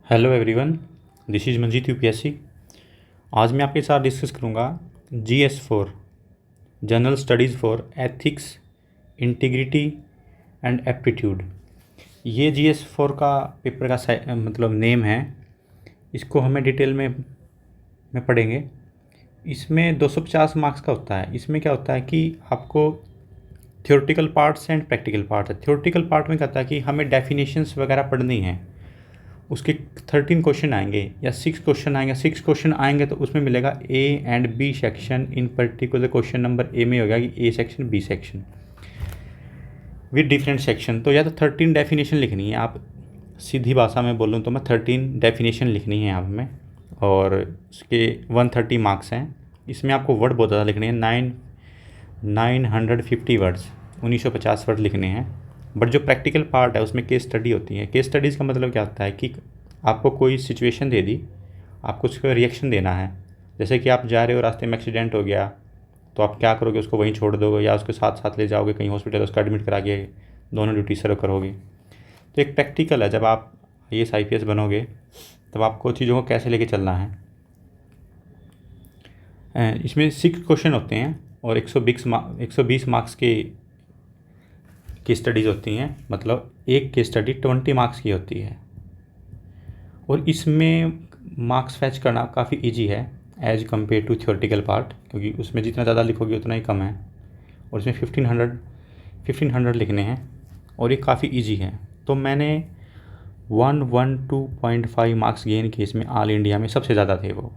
Hello everyone, this is Manjeet UPSC. आज मैं आपके साथ डिस्कस करूँगा GS4 general studies for ethics, integrity and aptitude. ये GS4 का पेपर का मतलब नेम है। इसको हमें डिटेल में पढ़ेंगे। इसमें 250 मार्क्स का होता है। इसमें क्या होता है कि आपको theoretical parts and practical parts है। थ्योरेटिकल पार्ट में क्या होता है कि हमें डेफिनेशंस वगैरह पढ़नी है। उसके 13 क्वेश्चन आएंगे या 6 क्वेश्चन आएंगे। 6 क्वेश्चन आएंगे तो उसमें मिलेगा A and B section. In particular question number A में होगा कि A section B section with different section. तो या तो 13 डेफिनेशन लिखनी है। आप सीधी भाषा में बोलूँ तो मैं 13 डेफिनेशन लिखनी है यहाँ में, और उसके 130 मार्क्स हैं। इसमें आपको वर्ड बहुत ज़्यादा लिखने हैं, 950 वर्ड्स, 1950 वर्ड लिखने हैं। बट जो प्रैक्टिकल पार्ट है उसमें केस स्टडी होती है। केस स्टडीज़ का मतलब क्या होता है कि आपको कोई सिचुएशन दे दी, आपको उसका रिएक्शन देना है। जैसे कि आप जा रहे हो, रास्ते में एक्सीडेंट हो गया, तो आप क्या करोगे? उसको वहीं छोड़ दोगे या उसके साथ साथ ले जाओगे कहीं हॉस्पिटल, उसका एडमिट करा के दोनों ड्यूटी सर्व करोगे। तो एक प्रैक्टिकल है। जब आप IAS IPS बनोगे तब आपको चीज़ों को कैसे लेके चलना है। इसमें 6 क्वेश्चन होते हैं और 120 मार्क्स की स्टडीज़ होती हैं। मतलब एक की स्टडी 20 मार्क्स की होती है। और इसमें मार्क्स फैच करना काफ़ी इजी है as compare to theoretical part, क्योंकि उसमें जितना ज़्यादा लिखोगे उतना ही कम है। और इसमें 1500 लिखने हैं और ये काफ़ी इजी है। तो मैंने 112.5 मार्क्स गेन किए इसमें। ऑल इंडिया में सबसे ज़्यादा थे वो।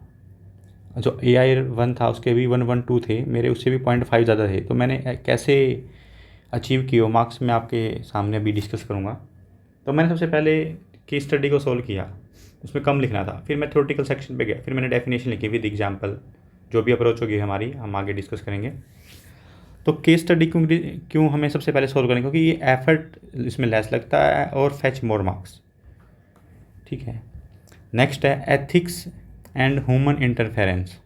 जो AI1 था उसके भी 112 थे, मेरे उससे भी 0.5 ज़्यादा थे। तो मैंने कैसे अचीव किए वो मार्क्स मैं आपके सामने अभी डिस्कस करूँगा। तो मैंने सबसे पहले केस स्टडी को सॉल्व किया, उसमें कम लिखना था। फिर मैं थ्योरेटिकल सेक्शन पे गया, फिर मैंने डेफिनेशन लिखी विद एग्जांपल। जो भी अप्रोच होगी हमारी, हम आगे डिस्कस करेंगे। तो केस स्टडी क्यों हमें सबसे पहले सॉल्व करेंगे? क्योंकि ये एफर्ट इसमें लेस लगता है और फैच मोर मार्क्स। ठीक है। नेक्स्ट है एथिक्स एंड ह्यूमन इंटरफेरेंस।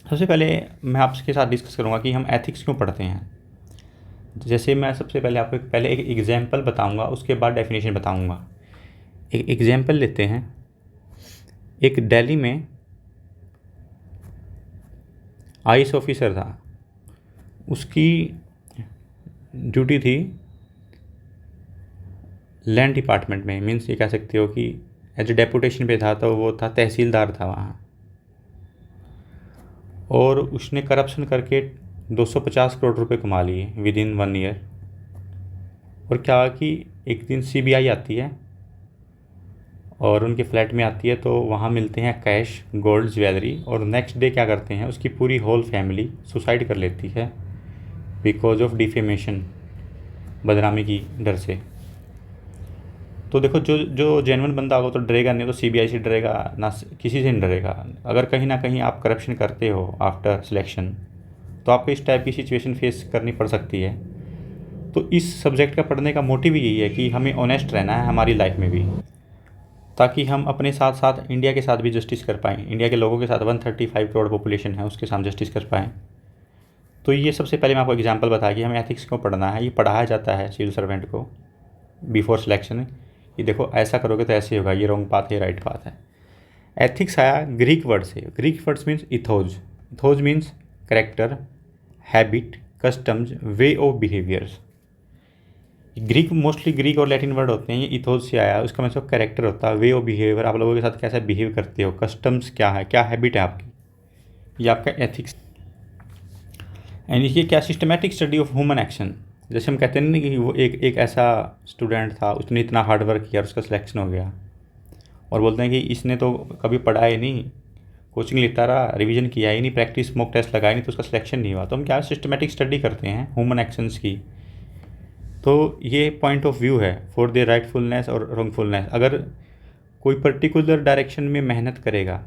सबसे पहले मैं आपके साथ डिस्कस करूँगा कि हम एथिक्स क्यों पढ़ते हैं। जैसे मैं सबसे पहले आपको पहले एक एग्जाम्पल बताऊँगा, उसके बाद डेफिनेशन बताऊँगा। एक एग्जाम्पल लेते हैं। एक दिल्ली में IAS ऑफिसर था। उसकी ड्यूटी थी लैंड डिपार्टमेंट में। मीन्स ये कह सकते हो कि एज ए डेपुटेशन पे था, तो वो था तहसीलदार था वहाँ। और उसने करप्शन करके 250 करोड़ रुपए कमा लिए विद इन 1 ईयर। और क्या कि एक दिन CBI आती है और उनके फ्लैट में आती है, तो वहाँ मिलते हैं कैश, गोल्ड, ज्वेलरी। और नेक्स्ट डे क्या करते हैं, उसकी पूरी होल फैमिली सुसाइड कर लेती है बिकॉज ऑफ डिफेमेशन, बदनामी की डर से। तो देखो, जो जेन्युइन बंदा होगा तो डरेगा नहीं, तो CBI से डरेगा ना, किसी से नहीं डरेगा। अगर कहीं ना कहीं आप करप्शन करते हो आफ्टर सिलेक्शन, तो आपको इस टाइप की सिचुएशन फेस करनी पड़ सकती है। तो इस सब्जेक्ट का पढ़ने का मोटिव यही है कि हमें ऑनेस्ट रहना है हमारी लाइफ में भी, ताकि हम अपने साथ साथ इंडिया के साथ भी जस्टिस कर पाएँ। इंडिया के लोगों के साथ 135 करोड़ पॉपुलेशन है, उसके साथ जस्टिस कर पाएँ। तो ये सबसे पहले मैं आपको एग्जांपल बताया कि हमें एथिक्स क्यों पढ़ना है। ये पढ़ाया जाता है सिविल सर्वेंट को बिफोर सिलेक्शन। ये देखो, ऐसा करोगे तो ऐसे होगा, ये रॉन्ग पाथ है, राइट पाथ है। एथिक्स आया ग्रीक वर्ड से। Greek words means ethos. Ethos means character, habit, customs, way of behaviours. Greek, mostly Greek और लैटिन वर्ड होते हैं। ये इथोज से आया, उसका मतलब कैरेक्टर होता है, वे ऑफ बिहेवियर, आप लोगों के साथ कैसे बिहेव करते हो, कस्टम्स क्या है, क्या हैबिट है आपकी, ये आपका एथिक्स। एंड ये क्या, systematic study of human action. जैसे हम कहते हैं ना कि वो एक ऐसा स्टूडेंट था, उसने इतना हार्ड वर्क किया और उसका सिलेक्शन हो गया। और बोलते हैं कि इसने तो कभी पढ़ा ही नहीं, कोचिंग लेता रहा, रिवीजन किया ही नहीं, प्रैक्टिस मॉक टेस्ट लगाया नहीं, तो उसका सिलेक्शन नहीं हुआ। तो हम क्या सिस्टमैटिक स्टडी करते हैं ह्यूमन एक्शंस की। तो ये पॉइंट ऑफ व्यू है फॉर द राइटफुलनेस और रॉन्गफुलनेस। अगर कोई पर्टिकुलर डायरेक्शन में मेहनत करेगा,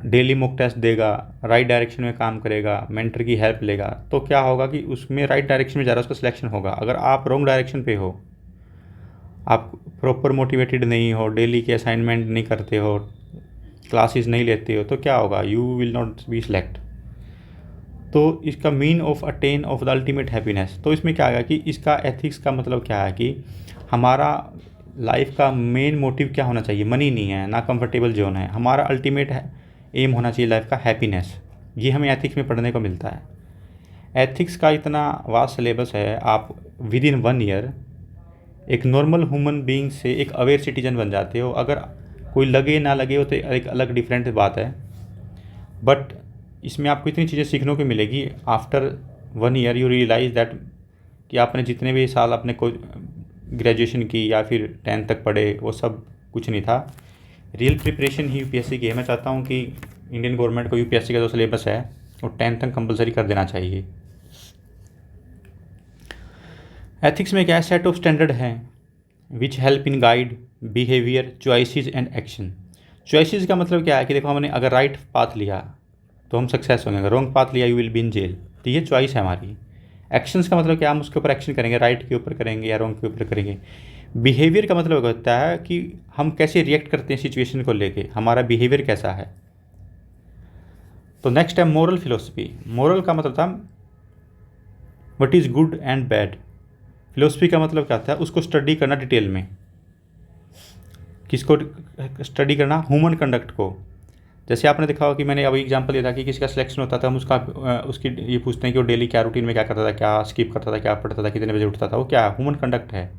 डेली मॉक टेस्ट देगा, राइट डायरेक्शन में काम करेगा, मेंटर की हेल्प लेगा, तो क्या होगा कि उसमें राइट डायरेक्शन में जा रहा है, उसका सिलेक्शन होगा। अगर आप रॉन्ग डायरेक्शन पे हो, आप प्रॉपर मोटिवेटेड नहीं हो, डेली के असाइनमेंट नहीं करते हो, क्लासेस नहीं लेते हो, तो क्या होगा, you will not be select. तो इसका mean of attain of the ultimate happiness. तो इसमें क्या है कि इसका एथिक्स का मतलब क्या है कि हमारा लाइफ का मेन मोटिव क्या होना चाहिए? मनी नहीं है, ना कंफर्टेबल जोन है, हमारा अल्टीमेट है एम होना चाहिए लाइफ का हैप्पीनेस। ये हमें एथिक्स में पढ़ने को मिलता है। एथिक्स का इतना वास्ट सिलेबस है, आप विद इन 1 ईयर एक नॉर्मल ह्यूमन बीइंग से एक अवेयर सिटीजन बन जाते हो। अगर कोई लगे ना लगे हो तो एक अलग डिफरेंट बात है, बट इसमें आपको इतनी चीज़ें सीखने को मिलेगी। After 1 year you realise that कि आपने जितने भी साल अपने को ग्रेजुएशन की या फिर 10th तक पढ़े वो सब कुछ नहीं था। रियल प्रिपरेशन ही यूपीएससी की है। मैं चाहता हूँ कि इंडियन गवर्नमेंट को यूपीएससी का जो सिलेबस है वो 10th तक कंपलसरी कर देना चाहिए। एथिक्स में क्या सेट ऑफ स्टैंडर्ड हैं which help in guide behaviour choices and action. Choices का मतलब क्या है कि देखो, हमने अगर राइट पाथ लिया तो हम सक्सेस होंगे, अगर रॉन्ग पाथ लिया you will be in jail. तो ये चॉइस है हमारी। एक्शंस का मतलब क्या, हम उसके ऊपर एक्शन करेंगे, राइट के ऊपर करेंगे या रॉन्ग के ऊपर करेंगे। बिहेवियर का मतलब होता है कि हम कैसे रिएक्ट करते हैं सिचुएशन को लेके, हमारा बिहेवियर कैसा है। तो नेक्स्ट है मोरल फिलोसफी। मोरल का मतलब था what is good and bad. Philosophy का मतलब क्या था, उसको स्टडी करना डिटेल में। किसको स्टडी करना? ह्यूमन कंडक्ट को। जैसे आपने देखा हो कि मैंने अभी एग्जांपल दिया था कि किसी का सिलेक्शन होता था, हम उसका उसकी ये पूछते हैं कि वो डेली क्या रूटीन में क्या करता था, क्या स्किप करता था, क्या पढ़ता था, कितने बजे उठता था। वो क्या ह्यूमन कंडक्ट है,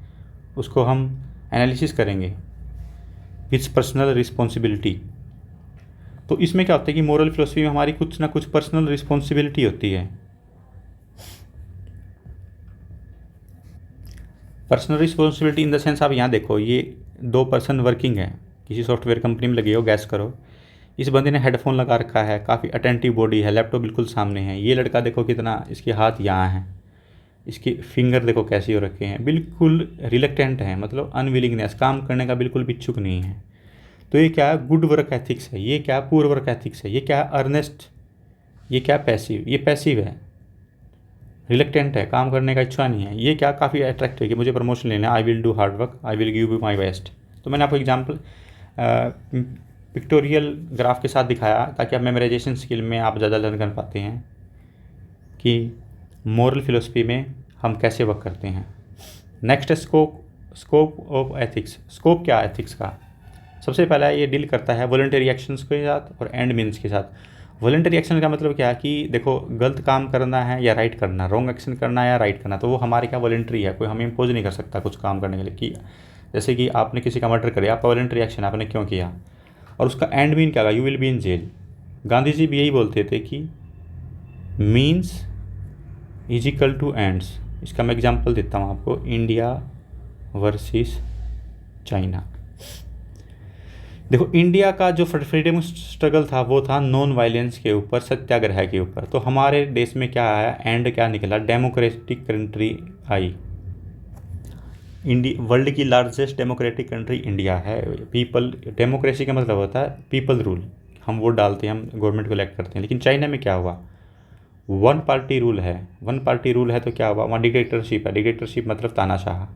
उसको हम एनालिसिस करेंगे विथ पर्सनल रिस्पॉन्सिबिलिटी। तो इसमें क्या होता है कि मोरल फिलोसफी में हमारी कुछ ना कुछ पर्सनल रिस्पॉन्सिबिलिटी होती है। Personal responsibility in the sense, आप यहाँ देखो, ये 2 पर्सन वर्किंग है, किसी सॉफ्टवेयर कंपनी में लगे हो, गैस करो। इस बंदे ने हेडफोन लगा रखा है, काफ़ी अटेंटिव बॉडी है, लैपटॉप बिल्कुल सामने है। ये लड़का देखो कितना, इसके हाथ यहाँ हैं, इसके फिंगर देखो कैसे हो रखे हैं, बिल्कुल रिलेक्टेंट है, मतलब अनविलिंगनेस, काम करने का बिल्कुल भी इच्छुक नहीं है। तो ये क्या है? गुड वर्क एथिक्स है। ये क्या? पुअर वर्क एथिक्स है। ये क्या है? अर्नेस्ट। ये क्या? पैसिव। ये पैसिव है, रिलेक्टेंट है, काम करने का इच्छा नहीं है। ये क्या? काफ़ी अट्रैक्टिव है कि मुझे प्रमोशन लेना है, I will do hard work, I will give you my best. तो मैंने आपको एग्जाम्पल पिक्टोरियल ग्राफ के साथ दिखाया ताकि आप मेमोराइजेशन स्किल में आप ज़्यादा लर्न कर पाते हैं कि मोरल फिलोसफी में हम कैसे वर्क करते हैं। नेक्स्ट है स्कोप ऑफ एथिक्स। स्कोप क्या है एथिक्स का? सबसे पहला ये डील करता है वॉलंटरी एक्शंस के साथ और एंड मीन्स के साथ। वॉलंटरी एक्शन का मतलब क्या है कि देखो, गलत काम करना है या राइट करना, रॉन्ग एक्शन करना है या राइट करना, तो वो हमारे क्या वॉलंटरी है, कोई हमें इम्पोज नहीं कर सकता कुछ काम करने के लिए। कि जैसे कि आपने किसी का मर्डर किया, आपका वॉलंटरी एक्शन, आपने क्यों किया, और उसका एंड मीन क्या होगा? You will be in jail. Gandhi ji भी यही बोलते थे कि means is equal to ends. इसका मैं एग्जांपल देता हूँ आपको, इंडिया वर्सेस चाइना। देखो, इंडिया का जो फ्रीडम स्ट्रगल था वो था नॉन वायलेंस के ऊपर, सत्याग्रह के ऊपर। तो हमारे देश में क्या आया, एंड क्या निकला? Democratic country I. India world की लार्जेस्ट डेमोक्रेटिक कंट्री इंडिया है। पीपल, डेमोक्रेसी का मतलब होता है पीपल रूल, हम वोट डालते हैं, हम गवर्नमेंट को इलेक्ट करते हैं। लेकिन चाइना में क्या हुआ? 1 पार्टी रूल है। 1 पार्टी रूल है तो क्या हुआ? वहाँ डिक्टेटरशिप है। डिक्टेटरशिप मतलब तानाशाह।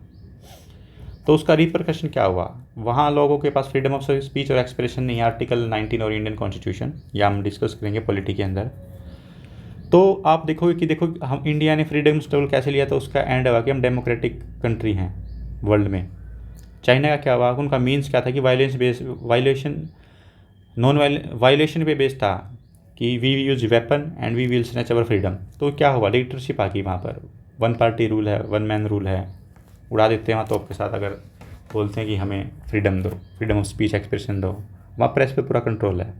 तो उसका रिपरकशन क्या हुआ? वहाँ लोगों के पास फ्रीडम ऑफ स्पीच और एक्सप्रेशन नहीं है। आर्टिकल 19 और इंडियन कॉन्स्टिट्यूशन, या हम डिस्कस करेंगे पॉलिटी के अंदर। तो आप देखोगे कि देखो, हम इंडिया ने फ्रीडम स्ट्रगल कैसे लिया, तो उसका एंड हुआ कि हम डेमोक्रेटिक कंट्री हैं वर्ल्ड में। चाइना का क्या हुआ? उनका मीन्स क्या था कि violence base, violation, non violation पे बेस्ड था कि we use weapon and we will snatch our freedom. तो क्या हुआ? डिक्टेटरशिप आ गई वहाँ पर। 1 पार्टी रूल है, 1 मैन रूल है, उड़ा देते हैं वहाँ तोप के साथ। अगर बोलते हैं कि हमें फ्रीडम दो, फ्रीडम ऑफ स्पीच एक्सप्रेशन दो, वहाँ प्रेस पे पूरा कंट्रोल है।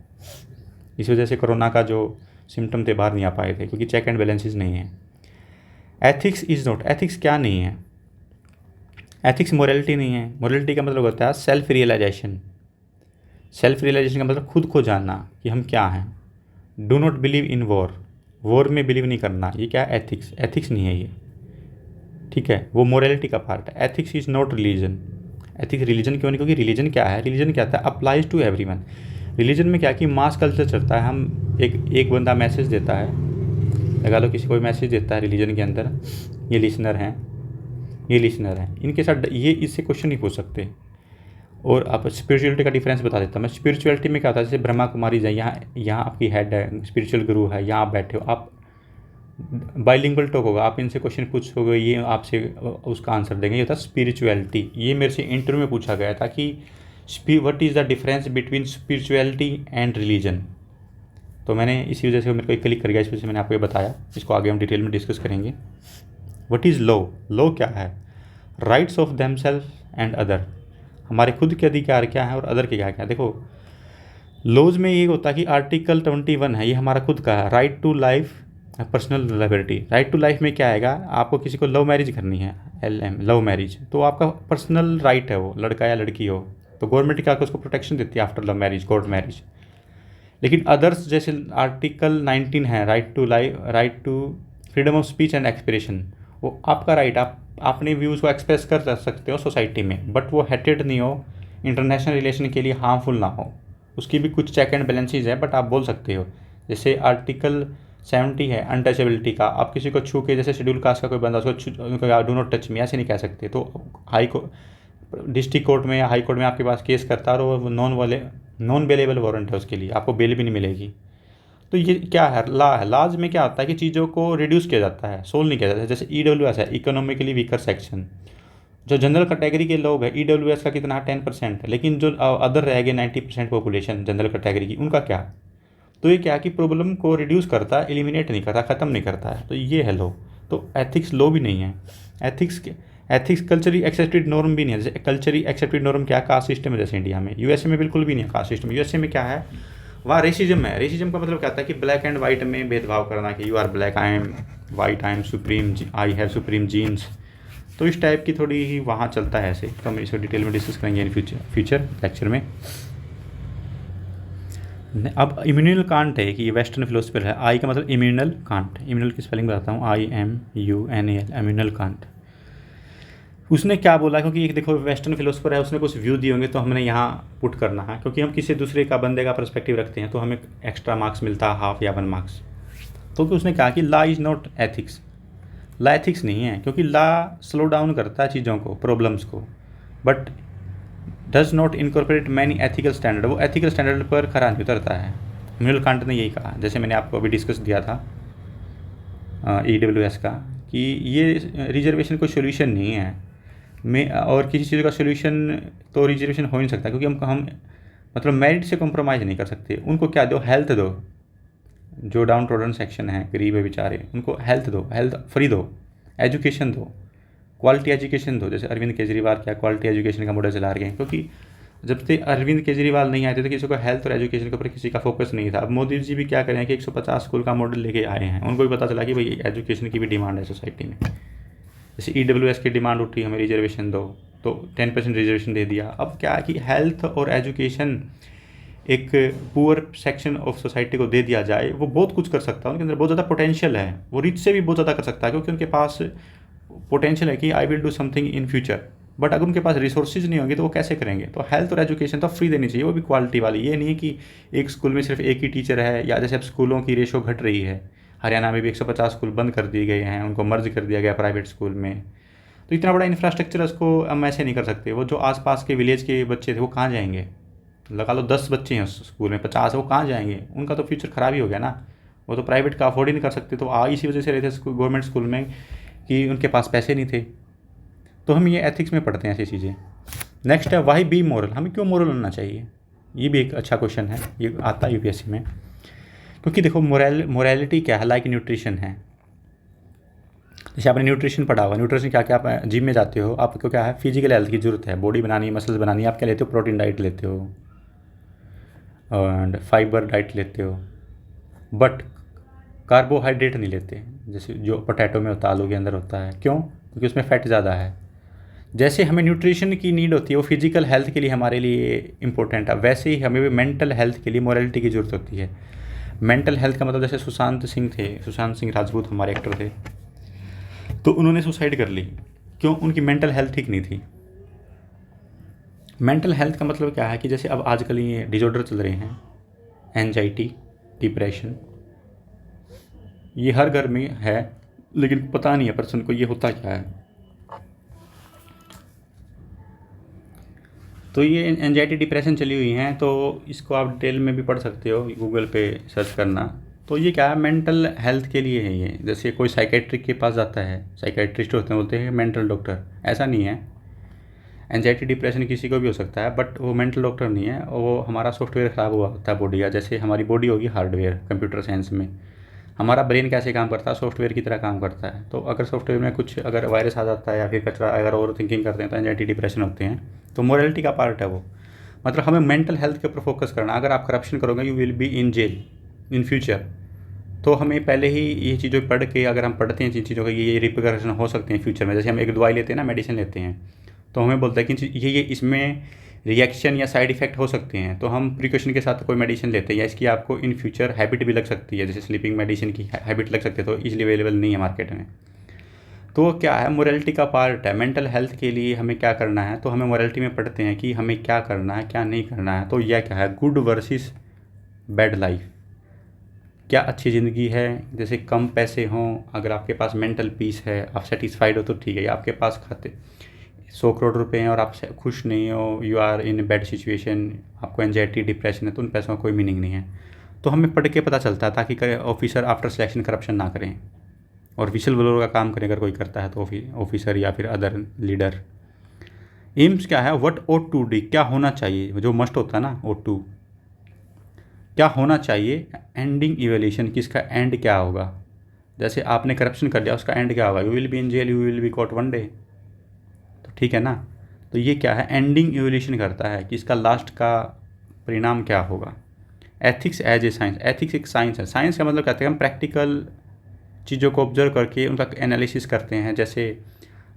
इस वजह से कोरोना का जो सिम्टम थे बाहर नहीं आ पाए थे, क्योंकि चेक एंड बैलेंसेस नहीं है। एथिक्स इज़ नॉट, एथिक्स क्या नहीं है? एथिक्स मोरालिटी नहीं है। मोरालिटी का मतलब होता है सेल्फ रियलाइजेशन। सेल्फ रियलाइजेशन का मतलब खुद को जानना कि हम क्या हैं। Do not believe in war, war में बिलीव नहीं करना। ये क्या है? एथिक्स। एथिक्स नहीं है ये, ठीक है, वो मोरालिटी का पार्ट है। Ethics is not religion. Ethics religion क्यों नहीं? क्योंकि रिलीजन क्या है? रिलीजन क्या था? Applies to everyone. रिलीजन में क्या कि मास कल्चर चलता है। हम एक बंदा मैसेज देता है, लगा लो किसी कोई मैसेज देता है रिलीजन के अंदर, ये लिसनर हैं, ये लिसनर हैं, इनके साथ ये इससे क्वेश्चन नहीं पूछ सकते। और आप स्पिरिचुअलिटी का डिफरेंस बता देता हूँ मैं। स्पिरिचुअलिटी में क्या होता है, जैसे ब्रह्मा कुमारी है, यहाँ आपकी हेड है, स्पिरिचुअल गुरु है, यहाँ आप बैठे हो, आप बाइलिंगुअल टॉक होगा, आप इनसे क्वेश्चन पूछोगे, ये आपसे उसका आंसर देंगे। ये था स्पिरिचुअलिटी, ये मेरे से इंटरव्यू में पूछा गया था कि what is the difference between spirituality and religion. तो मैंने इसी वजह से मेरे को एक क्लिक कर गया, इस वजह से मैंने आपको ये बताया। इसको आगे हम डिटेल में डिस्कस करेंगे। What is law? लॉ क्या है? Rights of themselves and other, हमारे खुद के अधिकार क्या है और अदर के क्या क्या। देखो लॉज में ये होता है कि आर्टिकल 21 है, ये हमारा खुद का है, right to life personal liberty. Right to life में क्या आएगा, आपको किसी को लव मैरिज करनी है, LM लव मैरिज, तो आपका पर्सनल राइट है, वो लड़का या लड़की हो, तो गवर्नमेंट क्या उसको प्रोटेक्शन देती है after love marriage, court marriage. लेकिन अदर्स जैसे आर्टिकल 19 है, right to life, right to freedom of speech and expression, वो आपका राइट, आप अपने व्यूज़ को एक्सप्रेस कर सकते हो सोसाइटी में, बट वो हेटेड नहीं हो, इंटरनेशनल रिलेशन के लिए हार्मफुल ना हो, उसकी भी कुछ चेक एंड बैलेंसेज है, बट आप बोल सकते हो। जैसे आर्टिकल 70 है अनटचेबिलिटी का, आप किसी को छू के, जैसे शेड्यूल कास्ट का कोई बंदा, उसको डू नॉट टच मी ऐसे नहीं कह सकते। तो हाई कोर्ट, डिस्ट्रिक्ट कोर्ट में या हाई कोर्ट में आपके पास केस करता है और वो नॉन बेलेबल वारंट है, उसके लिए आपको बेल भी नहीं मिलेगी। तो ये क्या है, लॉ है। लॉज में क्या होता है कि चीज़ों को रिड्यूस किया जाता है, सोल्व नहीं किया जाता है। जैसे EWS है, इकोनॉमिकली वीकर सेक्शन, जो जनरल कैटेगरी के लोग हैं, EWS का कितना 10% है, लेकिन जो अदर रह गए 90% पॉपुलेशन जनरल कैटेगरी की, उनका क्या? तो ये क्या कि प्रॉब्लम को रिड्यूस करता है, एलिमिनेट नहीं करता, ख़त्म नहीं करता है। तो ये है लॉ। तो एथिक्स लॉ भी नहीं है। एथिक्स कल्चरली एक्सेप्टेड नॉर्म भी नहीं है। जैसे कल्चरली एक्सेप्टेड नॉर्म क्या है, कास्ट सिस्टम है जैसे इंडिया में। USA में बिल्कुल भी नहीं है कास्ट सिस्टम। USA में क्या है, वहाँ रेसिज्म है। रेसिज्म का मतलब क्या होता है कि ब्लैक एंड वाइट में भेदभाव करना, कि you are black, I am white, I am supreme, I have supreme genes. तो इस टाइप की थोड़ी ही वहाँ चलता है ऐसे। तो हम इसको डिटेल में डिस्कस करेंगे इन फ्यूचर लेक्चर में। अब इम्यूनल कांट है कि ये वेस्टर्न फिलोसफर है। आई का मतलब इम्यूनल कांट, इम्यूनल की स्पेलिंग बताता हूँ, IMUNAL, इम्यूनल कांट। उसने क्या बोला, क्योंकि एक देखो वेस्टर्न फिलोसफर है, उसने कुछ व्यू दिए होंगे, तो हमने यहाँ पुट करना है, क्योंकि हम किसी दूसरे का बंदे का पर्सपेक्टिव रखते हैं, तो हमें एक्स्ट्रा मार्क्स मिलता है, हाफ या 1 मार्क्स। तो उसने कहा कि law is not ethics, law ethics नहीं है, क्योंकि लॉ स्लो डाउन करता है चीज़ों को, प्रॉब्लम्स को, but does not incorporate many ethical standard, वो एथिकल स्टैंडर्ड पर खरा नहीं उतरता है। इम्यूनल कांट ने यही कहा, जैसे मैंने आपको अभी डिस्कस दिया था EWS का, कि ये रिजर्वेशन कोई सोल्यूशन नहीं है। और किसी चीज़ का सोल्यूशन तो रिजर्वेशन हो नहीं सकता, क्योंकि हम मतलब मेरिट से कॉम्प्रोमाइज़ नहीं कर सकते। उनको क्या दो, हेल्थ दो, जो डाउन ट्रोडन सेक्शन है, गरीब है बेचारे, उनको हेल्थ दो, हेल्थ फ्री दो, एजुकेशन दो, क्वालिटी एजुकेशन दो। जैसे अरविंद केजरीवाल क्या क्वालिटी एजुकेशन का मॉडल चला रहे हैं, क्योंकि जब से अरविंद केजरीवाल नहीं आए थे तो किसी को हेल्थ और एजुकेशन के ऊपर किसी का फोकस नहीं था। अब मोदी जी भी क्या करें कि 150 स्कूल का मॉडल लेके आए हैं, उनको भी पता चला कि भाई एजुकेशन की भी डिमांड है सोसाइटी में। जैसे EWS की डिमांड उठी, हमें रिजर्वेशन दो, तो 10% रिजर्वेशन दे दिया। अब क्या है कि हेल्थ और एजुकेशन एक पुअर सेक्शन ऑफ सोसाइटी को दे दिया जाए, वो बहुत कुछ कर सकता है, उनके अंदर बहुत ज़्यादा पोटेंशियल है, वो रिच से भी बहुत ज़्यादा कर सकता है, क्योंकि उनके पास पोटेंशियल है कि I will do something in future. But अगर उनके पास रिसोर्सेज नहीं होंगे तो वो कैसे करेंगे? तो हेल्थ और एजुकेशन तो फ्री देनी चाहिए, वो भी क्वालिटी वाली। ये नहीं है कि एक स्कूल में सिर्फ एक ही टीचर है, या जैसे अब स्कूलों की रेशो घट रही है, हरियाणा में भी 150 स्कूल बंद कर दिए गए हैं, उनको मर्ज कर दिया गया प्राइवेट स्कूल में। तो इतना बड़ा इंफ्रास्ट्रक्चर उसको हम ऐसे नहीं कर सकते। वो जो आसपास के विलेज के बच्चे थे वो कहाँ जाएंगे? लगा लो 10 बच्चे हैं उस स्कूल में, 50 है, वो कहाँ जाएंगे? उनका तो फ्यूचर ख़राब ही हो गया ना। वो तो प्राइवेट का अफोर्ड ही नहीं कर सकते। तो इसी वजह से रहते स्कूल, गवर्नमेंट स्कूल में, कि उनके पास पैसे नहीं थे। तो हम ये एथिक्स में पढ़ते हैं ऐसी चीज़ें। नेक्स्ट है वाई बी मॉरल, हमें क्यों मॉरल होना चाहिए? ये भी एक अच्छा क्वेश्चन है, ये आता है UPSC में। क्योंकि देखो मोरालिटी क्या है, लाइक न्यूट्रिशन है। जैसे आपने न्यूट्रिशन पढ़ा हुआ, न्यूट्रिशन क्या क्या, आप जिम में जाते हो, आपको क्या है, फिजिकल हेल्थ की ज़रूरत है, बॉडी बनानी है, मसल्स बनानी है, आप क्या लेते हो, प्रोटीन डाइट लेते हो एंड फाइबर डाइट लेते हो, बट कार्बोहाइड्रेट नहीं लेते, जैसे जो पोटैटो में होता है, आलू के अंदर होता है। क्यों? क्योंकि उसमें फैट ज़्यादा है। जैसे हमें न्यूट्रिशन की नीड होती है, वो फिजिकल हेल्थ के लिए हमारे लिए इंपॉर्टेंट है, वैसे ही हमें भी मेंटल हेल्थ के लिए मोरालिटी की ज़रूरत होती है। मेंटल हेल्थ का मतलब, जैसे सुशांत सिंह राजपूत हमारे एक्टर थे, तो उन्होंने सुसाइड कर ली। क्यों? उनकी मेंटल हेल्थ ठीक नहीं थी। मेंटल हेल्थ का मतलब क्या है कि जैसे अब आजकल ये डिसऑर्डर चल रहे हैं, एंजाइटी, डिप्रेशन, ये हर घर में है, लेकिन पता नहीं है पर्सन को ये होता क्या है। तो ये एंजाइटी डिप्रेशन चली हुई हैं, तो इसको आप डिटेल में भी पढ़ सकते हो, गूगल पे सर्च करना तो ये क्या है, मेंटल हेल्थ के लिए है ये। जैसे कोई साइकेट्रिक के पास जाता है, साइकेट्रिस्ट होते हैं, बोलते हैं मेंटल डॉक्टर, ऐसा नहीं है। एंजाइटी डिप्रेशन किसी को भी हो सकता है, बट वो मेंटल डॉक्टर नहीं है, वो हमारा सॉफ्टवेयर ख़राब हुआ होता है बॉडी का। जैसे हमारी बॉडी होगी हार्डवेयर कंप्यूटर साइंस में, हमारा ब्रेन कैसे काम करता है, सॉफ्टवेयर की तरह काम करता है। तो अगर सॉफ्टवेयर में कुछ अगर वायरस आ जाता है या फिर कचरा, अगर ओवर थिंकिंग करते हैं तो एंजाइटी डिप्रेशन होते हैं। तो मोरालिटी का पार्ट है वो। मतलब हमें मेंटल हेल्थ के ऊपर फोकस करना। अगर आप करप्शन करोगे you will be in jail in future. तो हमें पहले ही ये चीज़ों पढ़ के, अगर हम पढ़ते हैं जिन चीज़ों का ये रिperकशन हो सकते हैं फ्यूचर में, जैसे हम एक दवाई लेते हैं ना, मेडिसिन लेते हैं, तो हमें बोलता है कि ये इसमें रिएक्शन या साइड इफ़ेक्ट हो सकते हैं, तो हम प्रिकॉशन के साथ कोई मेडिसिन लेते हैं, या इसकी आपको इन फ्यूचर हैबिट भी लग सकती है, जैसे स्लीपिंग मेडिसिन की हैबिट लग सकती है, तो ईजिली अवेलेबल नहीं है मार्केट में। तो क्या है, मोरालिटी का पार्ट है। मेंटल हेल्थ के लिए हमें क्या करना है, तो हमें मोरालिटी में पढ़ते हैं कि हमें क्या करना है क्या नहीं करना है। तो यह क्या है, गुड वर्सेस बैड लाइफ। क्या अच्छी ज़िंदगी है, जैसे कम पैसे हों, अगर आपके पास मेंटल पीस है, आप सेटिस्फाइड हो तो ठीक है। या आपके पास खाते 100 करोड़ रुपए हैं और आप खुश नहीं हो, you are in bad situation, आपको एंजाइटी डिप्रेशन है, तो उन पैसों का कोई मीनिंग नहीं है। तो हमें पढ़ के पता चलता है, ताकि ऑफिसर आफ्टर सिलेक्शन करप्शन ना करें, और विशल ब्लोअर का काम करें अगर कोई करता है तो ऑफिसर या फिर अदर लीडर। एम्स क्या है, व्हाट ought टू डी, क्या होना चाहिए, जो मस्ट होता है ना, ought टू, क्या होना चाहिए। एंडिंग इवेल्यूशन, किसका एंड क्या होगा। जैसे आपने करप्शन कर लिया, उसका एंड क्या होगा, you will be in jail, you will be caught one day. तो ठीक है ना। तो ये क्या है, एंडिंग इवोल्यूशन करता है कि इसका लास्ट का परिणाम क्या होगा। Ethics as a science, ethics एक साइंस है। साइंस का मतलब कहते हैं हम प्रैक्टिकल चीज़ों को ऑब्जर्व करके उनका एनालिसिस करते हैं। जैसे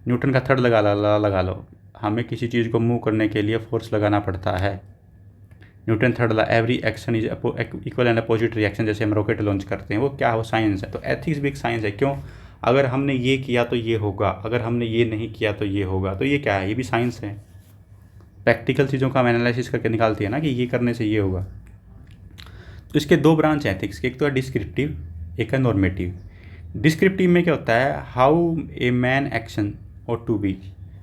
न्यूटन का थर्ड लगा लो, हमें किसी चीज़ को मूव करने के लिए फोर्स लगाना पड़ता है। Newton third law, every action is equal and opposite reaction. जैसे हम रॉकेट लॉन्च करते हैं, वो क्या है, वो साइंस है। तो एथिक्स भी एक साइंस है। क्यों, अगर हमने ये किया तो ये होगा, अगर हमने ये नहीं किया तो ये होगा। तो ये क्या है, ये भी साइंस है। प्रैक्टिकल चीज़ों का हम एनालिसिस करके निकालती है ना कि ये करने से ये होगा। तो इसके दो ब्रांच हैं एथिक्स के, एक तो है डिस्क्रिप्टिव, एक है नॉर्मेटिव। डिस्क्रिप्टिव में क्या होता है, हाउ ए मैन एक्शन और टू बी।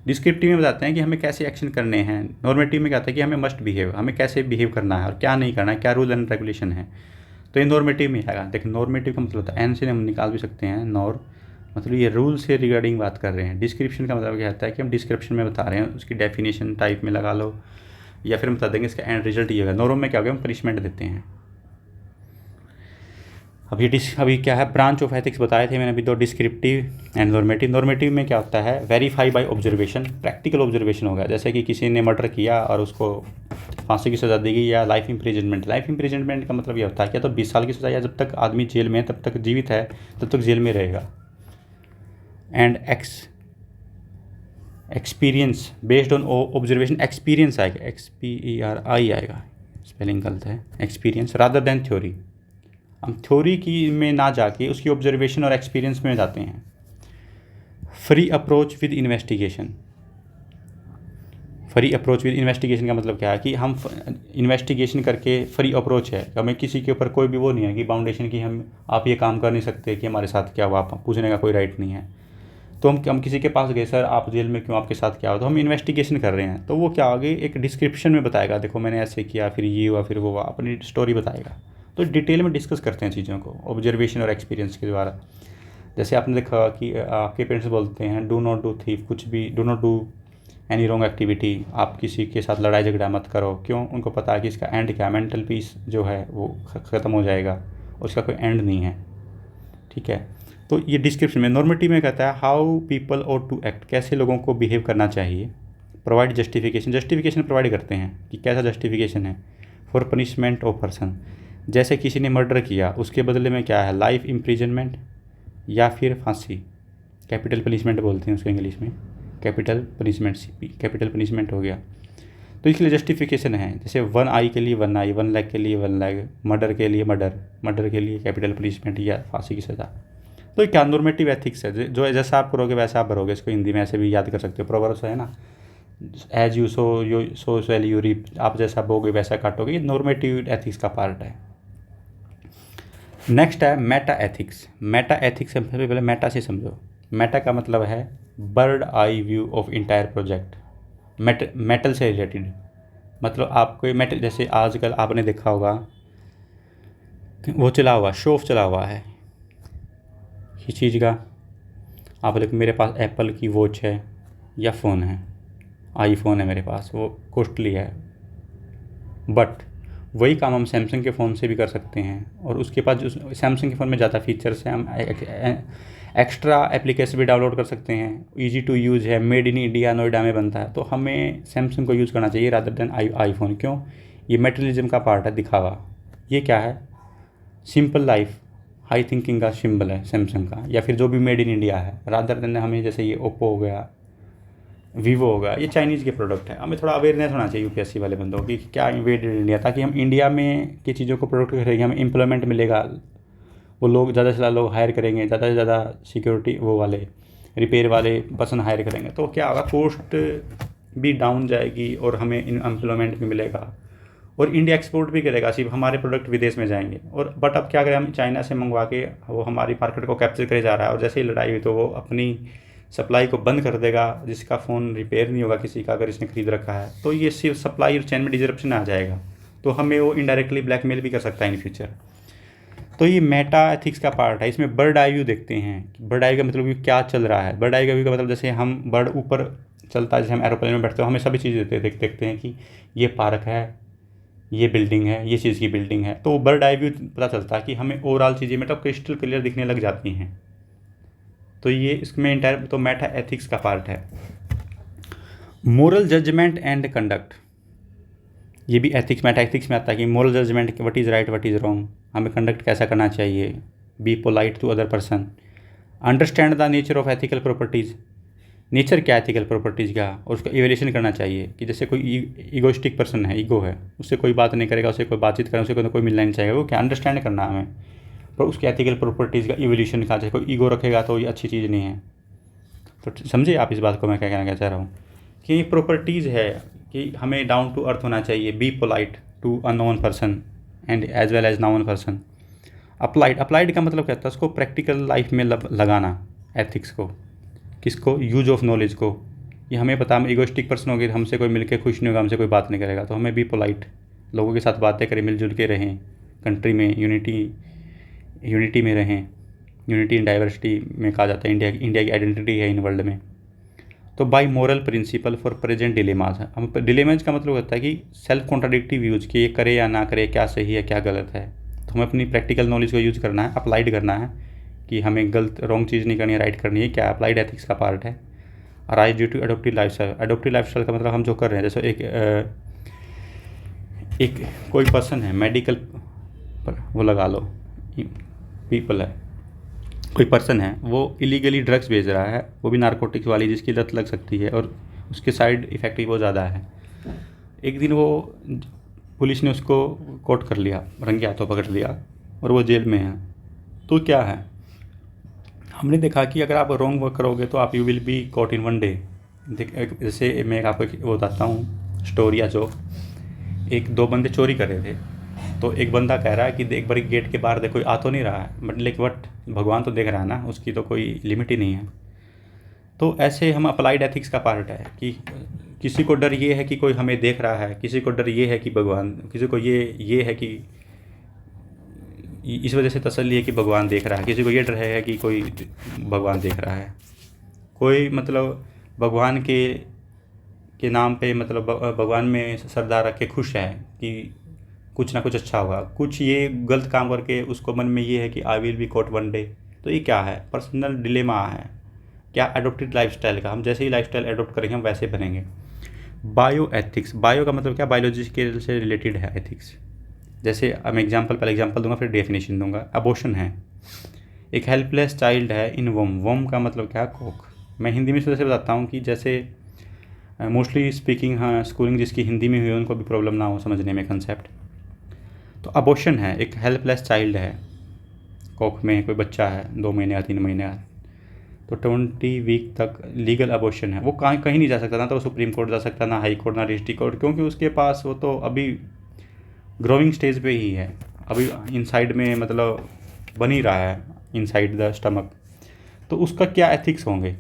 डिस्क्रिप्टिव में बताते हैं कि हमें कैसे एक्शन करने हैं। नॉर्मेटिव में क्या होता है कि हमें मस्ट बिहेव, हमें कैसे बिहेव करना है और क्या नहीं करना है, क्या रूल एंड रेगुलेशन है। तो ये नॉर्मेटिव में आएगा। देखिए नॉर्मेटिव का मतलब होता है, एन से हम निकाल भी सकते हैं, नॉर मतलब ये रूल से रिगार्डिंग बात कर रहे हैं। डिस्क्रिप्शन का मतलब क्या होता है कि हम डिस्क्रिप्शन में बता रहे हैं, उसकी डेफिनेशन टाइप में लगा लो, या फिर हम बता देंगे इसका एंड रिजल्ट ये होगा। नॉर्म में क्या होगा, हम पनिशमेंट देते हैं। अभी क्या है, ब्रांच ऑफ एथिक्स बताए थे मैंने अभी दो, डिस्क्रिप्टिव एंड नॉर्मेटिव। नॉर्मेटिव में क्या होता है, verify by observation, practical observation होगा। जैसे कि किसी ने मर्डर किया और उसको फांसी की सज़ा दी गई, या लाइफ इम्प्रिजनमेंट। लाइफ इम्प्रिजनमेंट का मतलब ये होता है कि या तो 20 साल की सज़ा, या जब तक आदमी जेल में है तब तक जीवित है तब तक जेल में रहेगा। And experience based on observation, experience आएगा, XPERI आएगा, स्पेलिंग गलत है, एक्सपीरियंस रादर देन थ्योरी। हम थ्योरी की में ना जाके उसकी ऑब्जर्वेशन और एक्सपीरियंस में जाते हैं। Free approach with investigation, free approach with investigation का मतलब क्या है कि हम इन्वेस्टिगेशन करके, फ्री अप्रोच है, हमें किसी के ऊपर कोई भी वो नहीं है कि बाउंडेशन की हम आप ये काम कर नहीं सकते कि हमारे साथ क्या हुआ, आप पूछने का कोई राइट नहीं है। तो हम किसी के पास गए, सर आप जेल में क्यों, आपके साथ क्या हुआ, तो हम इन्वेस्टिगेशन कर रहे हैं। तो वो क्या आगे एक डिस्क्रिप्शन में बताएगा, देखो मैंने ऐसे किया, फिर ये हुआ, फिर वो हुआ, अपनी स्टोरी बताएगा। तो डिटेल में डिस्कस करते हैं चीज़ों को ऑब्जर्वेशन और एक्सपीरियंस के द्वारा। जैसे आपने देखा कि आपके पेरेंट्स बोलते हैं डू नॉट डू थीफ, कुछ भी, do not do any wrong activity, आप किसी के साथ लड़ाई झगड़ा मत करो। क्यों, उनको पता है कि इसका एंड क्या, मेंटल पीस जो है वो ख़त्म हो जाएगा, उसका कोई एंड नहीं है। ठीक है। तो ये डिस्क्रिप्शन में। नॉर्मेटिव में कहता है how people ought to act, कैसे लोगों को बिहेव करना चाहिए। प्रोवाइड जस्टिफिकेशन, जस्टिफिकेशन प्रोवाइड करते हैं कि कैसा जस्टिफिकेशन है। फॉर पनिशमेंट ऑफ पर्सन, जैसे किसी ने मर्डर किया उसके बदले में क्या है, लाइफ इम्प्रिजनमेंट या फिर फांसी, कैपिटल पनिशमेंट बोलते हैं उसको इंग्लिश में, capital punishment, CP capital punishment हो गया। तो इसके लिए जस्टिफिकेशन है, जैसे 1 आई के लिए 1 आई, 1 लाख के लिए 1 लाख, मर्डर के लिए मर्डर के लिए कैपिटल पनिशमेंट या फांसी की सज़ा। तो क्या नॉर्मेटिव एथिक्स है, जो जैसा आप करोगे वैसा आप भरोगे। इसको हिंदी में ऐसे भी याद कर सकते हो, प्रोवर्ब्स है ना, as you sow well you reap, आप जैसा बोगे वैसा काटोगे। ये नॉर्मेटिव एथिक्स का पार्ट है। नेक्स्ट है मेटा एथिक्स। मेटा एथिक्स सबसे पहले मेटा से समझो। मेटा का मतलब है bird eye view of entire project, metal से रिलेटेड। मतलब आपको मेटल, जैसे आजकल आपने देखा होगा वो चला हुआ शो ऑफ चला हुआ है किस चीज़ का। आप बोले कि मेरे पास एप्पल की वॉच है या फ़ोन है, आईफोन है मेरे पास, वो कॉस्टली है, बट वही काम हम सैमसंग के फ़ोन से भी कर सकते हैं। और उसके पास जो सैमसंग के फ़ोन में ज़्यादा फीचर्स हैं, हम एक्स्ट्रा एप्लीकेशन भी डाउनलोड कर सकते हैं, ईजी टू यूज़ है, मेड इन इंडिया, नोएडा में बनता है। तो हमें सैमसंग को यूज़ करना चाहिए रादर देन आईफोन। क्यों? ये मेटेरियलिज्म का पार्ट है, दिखावा। ये क्या है? सिंपल लाइफ, हाई थिंकिंग का सिंबल है सैमसंग का, या फिर जो भी मेड इन इंडिया है, रादर देन हमें जैसे ये ओप्पो हो गया, वीवो होगा, ये चाइनीज़ के प्रोडक्ट है। हमें थोड़ा अवेयरनेस होना चाहिए यूपीएससी वाले बंदों की क्या मेड इन इंडिया, ताकि हम इंडिया में की चीज़ों को प्रोडक्ट करेंगे, हमें एम्प्लॉयमेंट मिलेगा, वो लोग ज़्यादा से ज़्यादा लोग हायर करेंगे, ज़्यादा से ज़्यादा सिक्योरिटी वो वाले रिपेयर वाले पर्सन हायर करेंगे। तो क्या होगा, कॉस्ट भी डाउन जाएगी और हमें एम्प्लॉयमेंट भी मिलेगा, और इंडिया एक्सपोर्ट भी करेगा, सिर्फ हमारे प्रोडक्ट विदेश में जाएंगे। और बट अब क्या करें, हम चाइना से मंगवा के वो हमारी मार्केट को कैप्चर करे जा रहा है, और जैसे ही लड़ाई हुई तो वो अपनी सप्लाई को बंद कर देगा, जिसका फ़ोन रिपेयर नहीं होगा किसी का, अगर इसने खरीद रखा है तो ये सिर्फ सप्लाई और चेन में डिजरप्शन आ जाएगा, तो हमें वो इनडायरेक्टली ब्लैकमेल भी कर सकता है इन फ्यूचर। तो ये मेटा एथिक्स का पार्ट है। इसमें बर्ड आई व्यू देखते हैं, बर्ड आई का मतलब कि क्या चल रहा है। बर्ड आई का व्यू का मतलब जैसे हम बर्ड ऊपर चलता है, जैसे हम एरोप्लेन में बैठते हो, हमें सभी चीज़ें देखते हैं कि ये पार्क है, ये बिल्डिंग है, ये चीज़ की बिल्डिंग है। तो बर्ड आई व्यू पता चलता है कि हमें ओवरऑल चीज़ें मतलब क्रिस्टल क्लियर दिखने लग जाती हैं। तो ये इसमें इंटायर तो मेटा एथिक्स का पार्ट है। मोरल जजमेंट एंड कंडक्ट, ये भी एथिक्स मेटा एथिक्स में आता है कि moral judgement, what is right what is wrong, हमें कंडक्ट कैसा करना चाहिए, be polite to other person, understand the nature of ethical properties, nature क्या है एथिकल प्रॉपर्टीज़ का, और उसका इवेल्यूशन करना चाहिए। कि जैसे कोई ईगोइस्टिक पर्सन है, ईगो है, उससे कोई बात नहीं करेगा, उससे कोई बातचीत करेगा, उससे कोई मिलना नहीं चाहेगा, वो क्या अंडरस्टैंड करना हमें, पर उसके एथिकल प्रॉपर्टीज़ का इवोल्यूशन का। जैसे कोई ईगो रखेगा तो ये अच्छी चीज़ नहीं है। तो समझिए आप इस बात को मैं क्या कहना चाह रहा हूँ, कि ये प्रॉपर्टीज़ है कि हमें डाउन टू अर्थ होना चाहिए, be polite to a non person and as well as known person. Applied का मतलब क्या होता है, उसको प्रैक्टिकल लाइफ में लगाना, एथिक्स को, किसको, यूज ऑफ नॉलेज को। ये हमें पता, हम ईगोइस्टिक पर्सन हो गए, हमसे कोई मिलके खुश नहीं होगा, हमसे कोई बात नहीं करेगा, तो हमें बी पोलाइट, लोगों के साथ बातें करें, मिलजुल के रहें, कंट्री में यूनिटी में रहें। यूनिटी इन डाइवर्सिटी में कहा जाता है, इंडिया की आइडेंटिटी है इन वर्ल्ड में। तो by moral principle for present dilemmas है। हम डिलेमाज का मतलब होता है कि सेल्फ कॉन्ट्राडिक्टिव व्यूज, कि ये करे या ना करे, क्या सही है क्या गलत है। तो हमें अपनी प्रैक्टिकल नॉलेज को यूज़ करना है, अप्लाइड करना है, कि हमें गलत रॉन्ग चीज़ नहीं करनी है, राइट करनी है। क्या अप्लाइड एथिक्स का पार्ट है। Arise due to adoptive lifestyle. Adoptive lifestyle का मतलब हम जो कर रहे हैं, जैसे एक कोई पर्सन है मेडिकल पर, वो लगा लो पीपल है, कोई पर्सन है वो इलीगली ड्रग्स बेच रहा है, वो भी नारकोटिक्स वाली, जिसकी लत लग सकती है और उसके साइड इफ़ेक्ट भी बहुत ज़्यादा है। एक दिन वो पुलिस ने उसको कोर्ट कर लिया, रंगे हाथों पकड़ लिया, और वो जेल में है। तो क्या है, हमने देखा कि अगर आप रॉन्ग वर्क करोगे तो आप you will be caught in one day. जैसे मैं आपको वो बताता हूँ स्टोरी या जो, एक दो बंदे चोरी कर रहे थे, तो एक बंदा कह रहा है कि एक बार गेट के बाहर देखो, कोई आ तो नहीं रहा है, बट लेकिन भगवान तो देख रहा है ना, उसकी तो कोई लिमिट ही नहीं है। तो ऐसे हम अप्लाइड एथिक्स का पार्ट है कि किसी को डर ये है कि कोई हमें देख रहा है, किसी को डर ये है कि भगवान, किसी को ये है कि इस वजह से तसल्ली है कि भगवान देख रहा है, किसी को ये डर है कि कोई भगवान देख रहा है। कोई मतलब भगवान के नाम पे, मतलब भगवान में श्रद्धा रख के खुश है कि कुछ ना कुछ अच्छा होगा, कुछ ये गलत काम करके उसको मन में ये है कि I will be caught one day. तो ये क्या है, पर्सनल डिलेमा है। क्या, एडोप्टेड लाइफस्टाइल का, हम जैसे ही लाइफस्टाइल एडोप्ट करेंगे हम वैसे बनेंगे। बायो एथिक्स, बायो का मतलब क्या, बायोलॉजी के से रिलेटेड है एथिक्स। जैसे मैं पहले एग्जाम्पल दूंगा, फिर डेफिनेशन दूंगा। अबॉर्शन है, एक हेल्पलेस चाइल्ड है इन वोम। वोम का मतलब क्या, कोख। मैं हिंदी में इस वजह से बताता हूँ कि जैसे मोस्टली स्पीकिंग, हाँ, स्कूलिंग जिसकी हिंदी में हुई है उनको भी प्रॉब्लम ना हो समझने में कंसेप्ट। तो अबॉर्शन है, एक हेल्पलेस चाइल्ड है, कोख में कोई बच्चा है 2 महीने या 3 महीने का, तो 20 वीक तक लीगल अबॉर्शन है। वो कहीं नहीं जा सकता, ना तो सुप्रीम कोर्ट जा सकता, ना हाई कोर्ट, ना डिस्ट्रिक्ट कोर्ट, क्योंकि उसके पास वो तो अभी ग्रोइंग स्टेज पे ही है, अभी इनसाइड में मतलब बन ही रहा है, इनसाइड द स्टमक। तो उसका क्या एथिक्स होंगे,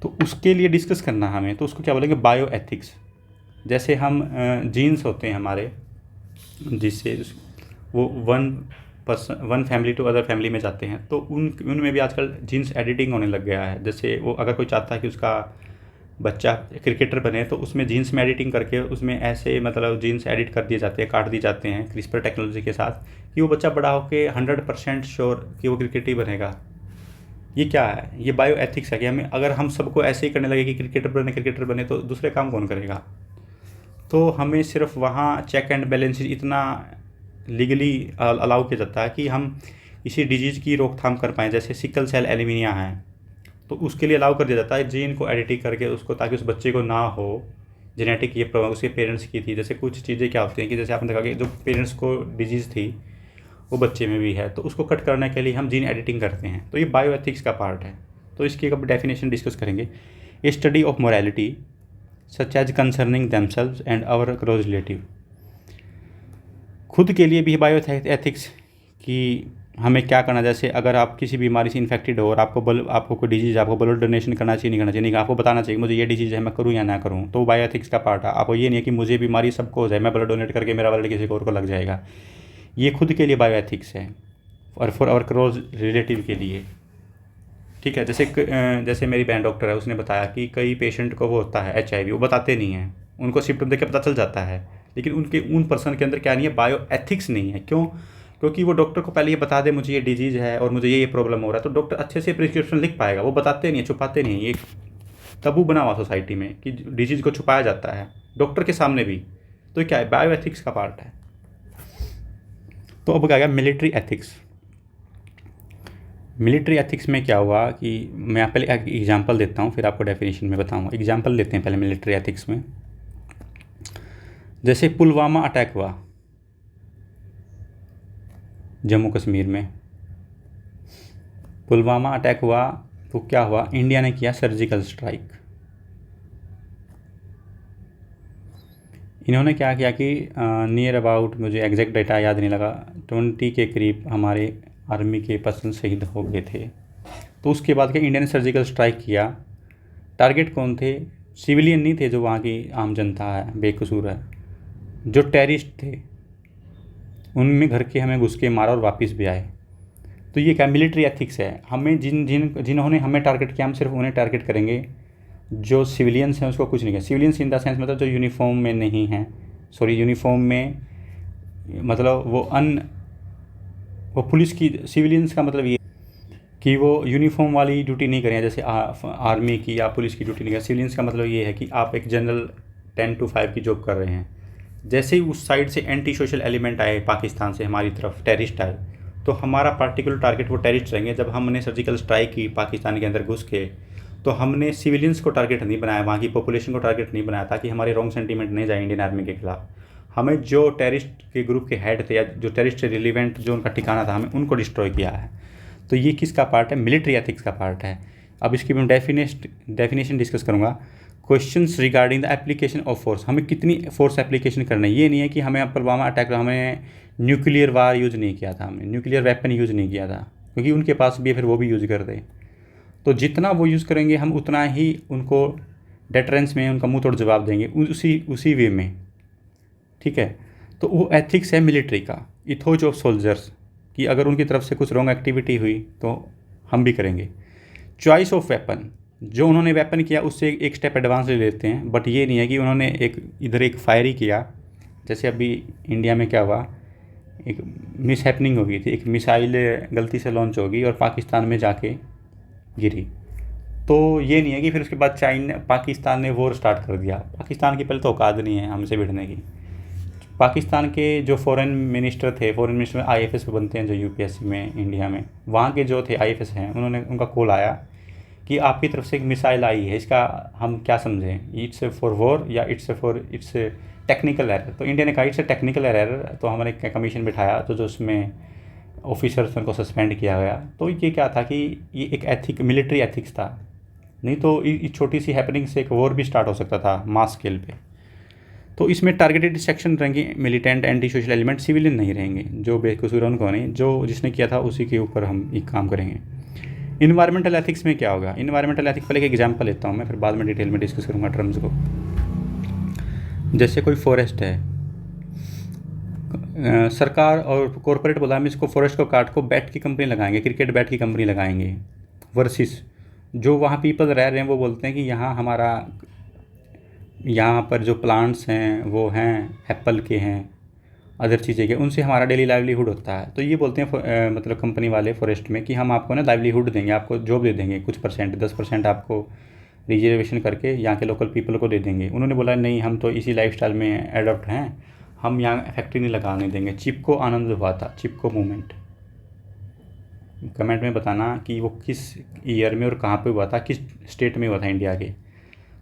तो उसके लिए डिस्कस करना हमें। तो उसको क्या बोलेंगे, बायो एथिक्स। जैसे हम जीन्स होते हैं हमारे, जिससे वो one family to other family में जाते हैं, तो उनमें भी आजकल जीन्स एडिटिंग होने लग गया है। जैसे वो अगर कोई चाहता है कि उसका बच्चा क्रिकेटर बने, तो उसमें जीन्स में एडिटिंग करके उसमें ऐसे मतलब जीन्स एडिट कर दिए जाते हैं, काट दिए जाते हैं क्रिस्पर टेक्नोलॉजी के साथ, कि वो बच्चा बड़ा होकर 100% श्योर कि वो क्रिकेटर ही बनेगा। ये क्या है? ये बायो एथिक्स है कि हमें, अगर हम सबको ऐसे ही करने लगे कि क्रिकेटर बने तो दूसरे काम कौन करेगा? तो हमें सिर्फ वहाँ चेक एंड बैलेंस इतना लीगली अलाउ किया जाता है कि हम इसी डिजीज़ की रोकथाम कर पाएँ। जैसे सिकल सेल एनीमिया है, तो उसके लिए अलाउ कर दिया जाता है जीन को एडिटिंग करके उसको, ताकि उस बच्चे को ना हो जेनेटिक ये प्रॉब्लम उसके पेरेंट्स की थी। जैसे कुछ चीज़ें क्या होती हैं कि जैसे आपने देखा कि जो पेरेंट्स को डिजीज़ थी वो बच्चे में भी है, तो उसको कट करने के लिए हम जीन एडिटिंग करते हैं। तो ये बायो एथिक्स का पार्ट है। तो इसकी अब डेफिनेशन डिस्कस करेंगे। A study of morality such as concerning themselves and our close relative. खुद के लिए भी बायो एथिक्स कि हमें क्या करना। जैसे अगर आप किसी बीमारी से इन्फेक्टेड हो और आपको कोई डिजीज़, आपको ब्लड डोनेशन करना चाहिए नहीं करना चाहिए, नहीं आपको बताना चाहिए मुझे ये डिजीज़ है, मैं करूँ या ना करूँ, तो बायो एथिक्स का पार्ट है। आपको ये नहीं है कि मुझे बीमारी सबको हो जाए, मैं ब्लड डोनेट करके मेरा ब्लड किसी और को लग जाएगा। ये खुद के लिए बायो एथिक्स है और फॉर आवर क्लोज रिलेटिव के लिए, ठीक है। जैसे मेरी बहन डॉक्टर है, उसने बताया कि कई पेशेंट को वो होता है HIV, वो बताते नहीं हैं, उनको सिम्टम देख के पता चल जाता है, लेकिन उन पर्सन के अंदर क्या नहीं है, बायो एथिक्स नहीं है। क्यों? क्योंकि वो डॉक्टर को पहले ये बता दे मुझे ये डिजीज़ है और मुझे ये प्रॉब्लम हो रहा है, तो डॉक्टर अच्छे से प्रिस्क्रिप्शन लिख पाएगा। वो बताते नहीं है, छुपाते नहीं है। ये तबू बना हुआ सोसाइटी में कि डिजीज़ को छुपाया जाता है डॉक्टर के सामने भी। तो क्या है? बायो एथिक्स का पार्ट है। तो अब क्या गया मिलिट्री एथिक्स। मिलिट्री एथिक्स में क्या हुआ कि मैं पहले एक एग्जांपल देता हूँ, फिर आपको डेफिनेशन में बताऊँगा। एग्जांपल लेते हैं पहले मिलिट्री एथिक्स में। जैसे पुलवामा अटैक हुआ जम्मू कश्मीर में, पुलवामा अटैक हुआ तो क्या हुआ, इंडिया ने किया सर्जिकल स्ट्राइक। इन्होंने क्या किया कि नियर अबाउट, मुझे एग्जैक्ट डेटा याद नहीं लगा, 20 के करीब हमारे आर्मी के पर्सन शहीद हो गए थे। तो उसके बाद क्या इंडिया ने सर्जिकल स्ट्राइक किया। टारगेट कौन थे? सिविलियन नहीं थे जो वहाँ की आम जनता है, बेकसूर है। जो टेररिस्ट थे उनमें घर के हमें घुस के मारा और वापस भी आए। तो ये क्या मिलिट्री एथिक्स है। हमें जिन्होंने हमें टारगेट किया, हम सिर्फ उन्हें टारगेट करेंगे। जो सिविलियंस हैं उसको कुछ नहीं किया। सिविलियंस इन द सेंस मतलब जो यूनिफॉर्म में नहीं हैं, यूनिफॉर्म में मतलब वो पुलिस की, सिविलियंस का मतलब ये कि वो यूनिफॉर्म वाली ड्यूटी नहीं करें, जैसे आर्मी की या पुलिस की ड्यूटी नहीं करें। सिविलियंस का मतलब ये है कि आप एक जनरल 10 to 5 की जॉब कर रहे हैं। जैसे ही उस साइड से एंटी सोशल एलिमेंट आए पाकिस्तान से हमारी तरफ, टेररिस्ट आए, तो हमारा पार्टिकुलर टारगेट वो टेररिस्ट रहेंगे। जब हमने सर्जिकल स्ट्राइक की पाकिस्तान के अंदर घुस के, तो हमने सिविलियंस को टारगेट नहीं बनाया, वहाँ की पॉपुलेशन को टारगेट नहीं बनाया, ताकि हमारे रॉन्ग सेंटीमेंट नहीं जाए इंडियन आर्मी के खिलाफ। हमें जो टेररिस्ट के ग्रुप के हेड थे या जो टेररिस्ट से रिलीवेंट जो उनका ठिकाना था, हमें उनको डिस्ट्रॉय किया है। तो ये किसका पार्ट है? मिलिट्री एथिक्स का पार्ट है। अब इसकी मैं डेफिनेशन डिस्कस करूँगा। Questions regarding the application of force, हमें कितनी फोर्स एप्लीकेशन करना है। ये नहीं है कि हमें पुलवामा अटैक, हमें न्यूक्लियर वार यूज़ नहीं किया था, हमने न्यूक्लियर वेपन यूज़ नहीं किया था, क्योंकि उनके पास भी है, फिर वो भी यूज़ कर दे। तो जितना वो यूज़ करेंगे हम उतना ही उनको डेटरेंस में उनका मुंह तोड़ जवाब देंगे, उसी वे में, ठीक है। तो वो एथिक्स है मिलिट्री का, इथोज ऑफ सोल्जर्स, कि अगर उनकी तरफ से कुछ रॉन्ग एक्टिविटी हुई तो हम भी करेंगे। चॉइस ऑफ वेपन, जो उन्होंने वेपन किया उससे एक स्टेप एडवांस ले लेते हैं, बट ये नहीं है कि उन्होंने इधर एक फायर ही किया। जैसे अभी इंडिया में क्या हुआ, एक मिस हैपनिंग हो गई थी, एक मिसाइल गलती से लॉन्च होगी और पाकिस्तान में जाके गिरी। तो ये नहीं है कि फिर उसके बाद पाकिस्तान ने वॉर स्टार्ट कर दिया। पाकिस्तान की पहले तो औकात नहीं है हमसे भिड़ने की। पाकिस्तान के जो फॉरेन मिनिस्टर IFS बनते हैं जो UPSC में इंडिया में, वहाँ के जो थे IFS हैं, उनका कॉल आया कि आपकी तरफ से एक मिसाइल आई है, इसका हम क्या समझें, इट्स फॉर वॉर या इट्स टेक्निकल एरर। तो इंडिया ने कहा इट्स टेक्निकल एरर। तो हमारे कमीशन बिठाया, तो जो उसमें ऑफिसर्स उनको सस्पेंड किया गया। तो ये क्या था कि ये एक मिलिट्री एथिक्स था, नहीं तो इस छोटी सी हैपनिंग से एक वॉर भी स्टार्ट हो सकता था मास स्केल पे। तो इसमें टारगेटेड सेक्शन रहेंगे, militant anti social element, civilian नहीं रहेंगे। जो बेकसूर उनको नहीं, जो जिसने किया था उसी के ऊपर हम एक काम करेंगे। इन्वायरमेंटल एथिक्स में क्या होगा? इन्वायरमेंटल एथिक्स पहले एक एग्जांपल लेता हूँ मैं, फिर बाद में डिटेल में डिस्कस करूँगा टर्म्स को। जैसे कोई फॉरेस्ट है, सरकार और कॉरपोरेट बोला हम इसको फॉरेस्ट को काट को बैट की कंपनी लगाएंगे, क्रिकेट बैट की कंपनी लगाएंगे। वर्सेस जो वहाँ पीपल रह रहे हैं वो बोलते हैं कि यहाँ पर जो प्लांट्स हैं वो हैं एप्पल के हैं, अदर चीज़ें के, उनसे हमारा डेली लाइवलीहुड होता है। तो ये बोलते हैं मतलब कंपनी वाले फॉरेस्ट में कि हम आपको ना लाइवलीहुड देंगे, आपको जॉब दे देंगे, कुछ परसेंट 10% आपको रिजर्वेशन करके यहाँ के लोकल पीपल को दे देंगे। उन्होंने बोला नहीं, हम तो इसी लाइफस्टाइल में एडॉप्ट हैं, हम यहाँ फैक्ट्री नहीं लगाने देंगे। चिपको आनंद हुआ था, चिपको मूवमेंट। कमेंट में बताना कि वो किस ईयर में और कहाँ पे हुआ था, किस स्टेट में हुआ था इंडिया के।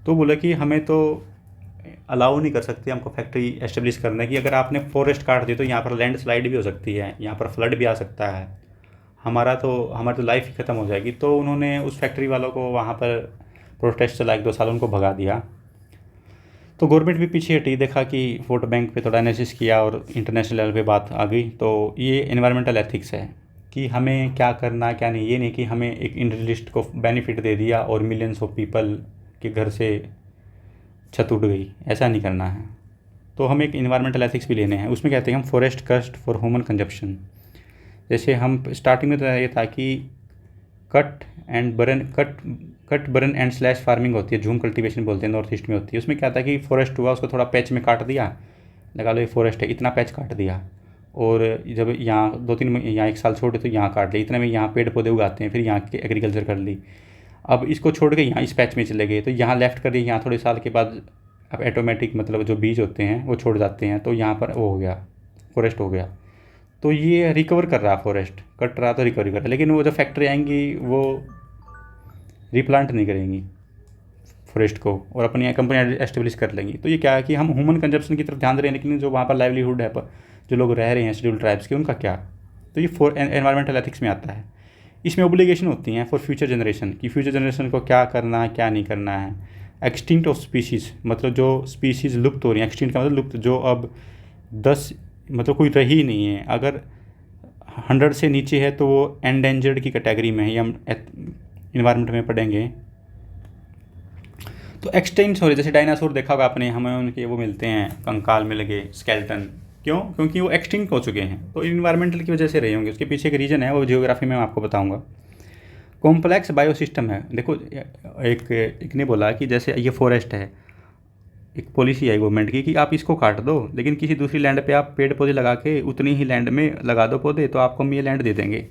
तो बोला कि हमें तो अलाउ नहीं कर सकते हमको फैक्ट्री एस्टेब्लिश करने की। अगर आपने फॉरेस्ट काट दी तो यहाँ पर लैंडस्लाइड भी हो सकती है, यहाँ पर फ्लड भी आ सकता है, हमारी तो लाइफ ही ख़त्म हो जाएगी। तो उन्होंने उस फैक्ट्री वालों को वहाँ पर प्रोटेस्ट चला, 1-2 साल उनको भगा दिया। तो गवर्नमेंट भी पीछे हटी, देखा कि वोट बैंक पे थोड़ा एनालिसिस किया और इंटरनेशनल लेवल पे बात आ गई। तो ये एनवायरमेंटल एथिक्स है कि हमें क्या करना क्या नहीं। ये नहीं कि हमें एक इंडस्ट्रियलिस्ट को बेनिफिट दे दिया और मिलियंस ऑफ पीपल के घर से छत उड़ गई, ऐसा नहीं करना है। तो हमें एक इन्वायरमेंटल एथिक्स भी लेने हैं। उसमें कहते हैं हम फॉरेस्ट कस्ट फॉर ह्यूमन कंजप्शन। जैसे हम स्टार्टिंग में तो ये था कि cut burn and slash farming होती है, झूम कल्टीवेशन बोलते हैं, नॉर्थ ईस्ट में होती है। उसमें क्या था कि फॉरेस्ट हुआ, उसको थोड़ा पैच में काट दिया, लगा लो ये फॉरेस्ट है, इतना पैच काट दिया, और जब यहाँ 2-3 यहाँ 1 साल छोड़े तो यहाँ काट दिया, इतने में यहाँ पेड़ पौधे उगाते हैं, फिर यहाँ की एग्रीकल्चर कर ली। अब इसको छोड़ के यहाँ इस पैच में चले गए तो यहाँ लेफ़्ट कर दिया, यहाँ थोड़े साल के बाद अब ऑटोमेटिक मतलब जो बीज होते हैं वो छोड़ जाते हैं, तो यहाँ पर वो हो गया, फॉरेस्ट हो गया। तो ये रिकवर कर रहा, फॉरेस्ट कट रहा तो रिकवरी कर रहा, लेकिन वो जो फैक्ट्री आएंगी वो रिप्लांट नहीं करेंगी फॉरेस्ट को और अपनी कंपनी एस्टेब्लिश कर लेंगी। तो ये क्या है कि हम ह्यूमन कंजप्शन की तरफ ध्यान दे रहे हैं, लेकिन जो वहाँ पर लाइवलीहुड है जो लोग रह रहे हैं शेड्यूल ट्राइब्स के, उनका क्या। तो ये एनवायरमेंटल एथिक्स में आता है। इसमें ओब्लिगेशन होती हैं फॉर फ्यूचर जनरेशन कि फ्यूचर जनरेशन को क्या करना है क्या नहीं करना है। एक्सटिंक्ट ऑफ स्पीशीज़, मतलब जो स्पीशीज़ लुप्त हो रही हैं, एक्सटिंक्ट का मतलब लुप्त, जो अब 10 मतलब कोई रही नहीं है, अगर 100 से नीचे है तो वो एंडेंजर्ड की कैटेगरी में है, ये हम इन्वायरमेंट में पढ़ेंगे। तो एक्सटेंट हो रही, जैसे डायनासोर देखा होगा आपने, हमें उनके वो मिलते हैं कंकाल मिल गए, स्केलेटन, क्यों? क्योंकि वो एक्सटिंक्ट हो चुके हैं। तो इन्वायरमेंटल की वजह से रहे होंगे, उसके पीछे एक रीज़न है, वो जियोग्राफी में मैं आपको बताऊंगा। कॉम्प्लेक्स बायोसिस्टम है। देखो एक ने बोला कि जैसे ये फॉरेस्ट है, एक पॉलिसी है गवर्नमेंट की कि आप इसको काट दो, लेकिन किसी दूसरी लैंड पे आप पेड़ पौधे लगा के उतनी ही लैंड में लगा दो पौधे, तो आपको हम ये लैंड दे देंगे।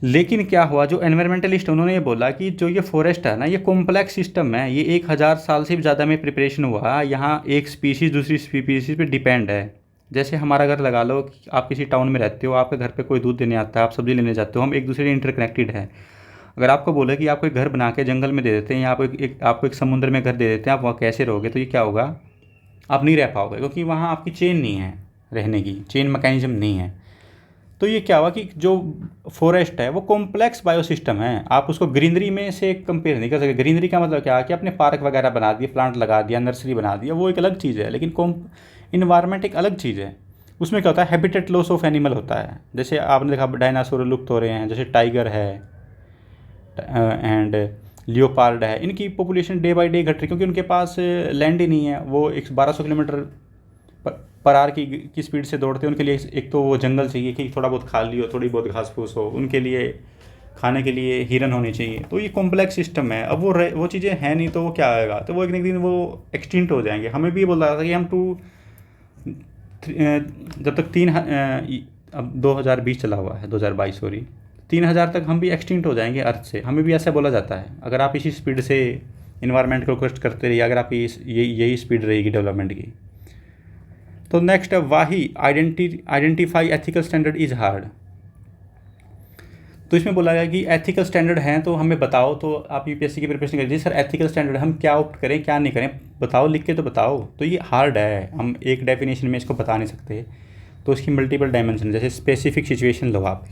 लेकिन क्या हुआ, जो एनवायरमेंटलिस्ट उन्होंने ये बोला कि जो ये फॉरेस्ट है ना, ये कॉम्प्लेक्स सिस्टम है, ये 1000 साल से भी ज़्यादा में प्रिपरेशन हुआ, यहाँ एक स्पीशीज़ दूसरी स्पीशीज़ पे डिपेंड है। जैसे हमारा घर लगा लो, आप किसी टाउन में रहते हो, आपके घर पे कोई दूध देने आता है, आप सब्ज़ी लेने जाते हो, हम एक दूसरे से इंटरकनेक्टेड है। अगर आपको बोले कि आपको एक घर बना के जंगल में दे देते हैं या आपको एक समुद्र में घर दे देते हैं, आप वहाँ कैसे रहोगे? तो ये क्या होगा, आप नहीं रह पाओगे, क्योंकि वहाँ आपकी चेन नहीं है, रहने की चेन मैकेनिज्म नहीं है। तो ये क्या हुआ कि जो फॉरेस्ट है वो कॉम्प्लेक्स बायोसिस्टम है, आप उसको ग्रीनरी में से कंपेयर नहीं कर सकते। ग्रीनरी का मतलब क्या है कि आपने पार्क वगैरह बना दिए, प्लांट लगा दिया, नर्सरी बना दिया, वो एक अलग चीज़ है, लेकिन इन्वायरमेंट एक अलग चीज़ है। उसमें क्या होता है, हैबिटेट लॉस ऑफ एनिमल होता है। जैसे आपने देखा डायनासोर लुप्त हो रहे हैं, जैसे टाइगर है एंड लियोपार्ड है, इनकी पॉपुलेशन डे बाई डे घट रही, क्योंकि उनके पास लैंड ही नहीं है। वो 1200 किलोमीटर पर आवर की स्पीड से दौड़ते हैं। उनके लिए एक तो वो जंगल चाहिए कि थोड़ा बहुत खाली हो, थोड़ी बहुत घास फूस हो, उनके लिए खाने के लिए हिरन होने चाहिए। तो ये कॉम्प्लेक्स सिस्टम है। अब वो चीज़ें हैं नहीं, तो वो क्या आएगा, तो वो एक दिन वो एक्सटिंक्ट हो जाएंगे। हमें भी बोल रहा था कि हम जब तक अब 2020 चला हुआ है, 2022 सॉरी, 3000 तक हम भी एक्सटिंक्ट हो जाएंगे अर्थ से। हमें भी ऐसा बोला जाता है, अगर आप इसी स्पीड से इन्वायरमेंट को कष्ट करते रहिए, अगर आप यही स्पीड रहेगी डेवलपमेंट की। तो नेक्स्ट है वाही, identify ethical standard is hard. तो इसमें बोला गया कि एथिकल स्टैंडर्ड हैं तो हमें बताओ। तो आप यूपीएससी की प्रिपरेशन करिए, सर एथिकल स्टैंडर्ड हम क्या ऑप्ट करें क्या नहीं करें, बताओ, लिख के तो बताओ। तो ये हार्ड है, हम एक डेफिनेशन में इसको बता नहीं सकते। तो इसकी मल्टीपल डायमेंशन, जैसे स्पेसिफिक सिचुएशन लो आप,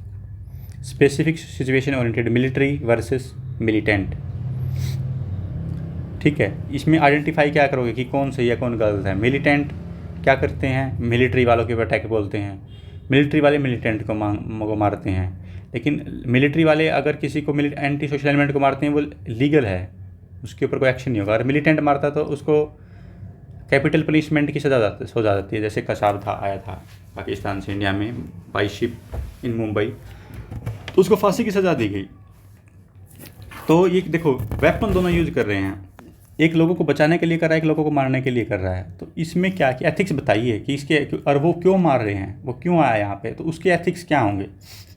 specific situation oriented, military versus militant, ठीक है। इसमें आइडेंटिफाई क्या करोगे कि कौन सही है कौन गलत है। मिलिटेंट क्या करते हैं, मिलिट्री वालों के अटैक बोलते हैं, मिलिट्री वाले मिलिटेंट को मारते हैं। लेकिन मिलिट्री वाले अगर किसी को एंटी सोशल एलिमेंट को मारते हैं, वो लीगल है, उसके ऊपर कोई एक्शन नहीं होगा। अगर मिलिटेंट मारता तो उसको कैपिटल पनिशमेंट की सज़ा हो जाती है। जैसे कसाब था, आया था पाकिस्तान से इंडिया में बाई शिप इन मुंबई, तो उसको फांसी की सज़ा दी गई। तो ये देखो वेपन दोनों यूज कर रहे हैं, एक लोगों को बचाने के लिए कर रहा है, एक लोगों को मारने के लिए कर रहा है। तो इसमें क्या कि एथिक्स बताइए कि इसके, और वो क्यों मार रहे हैं, वो क्यों आया यहाँ पे, तो उसके एथिक्स क्या होंगे,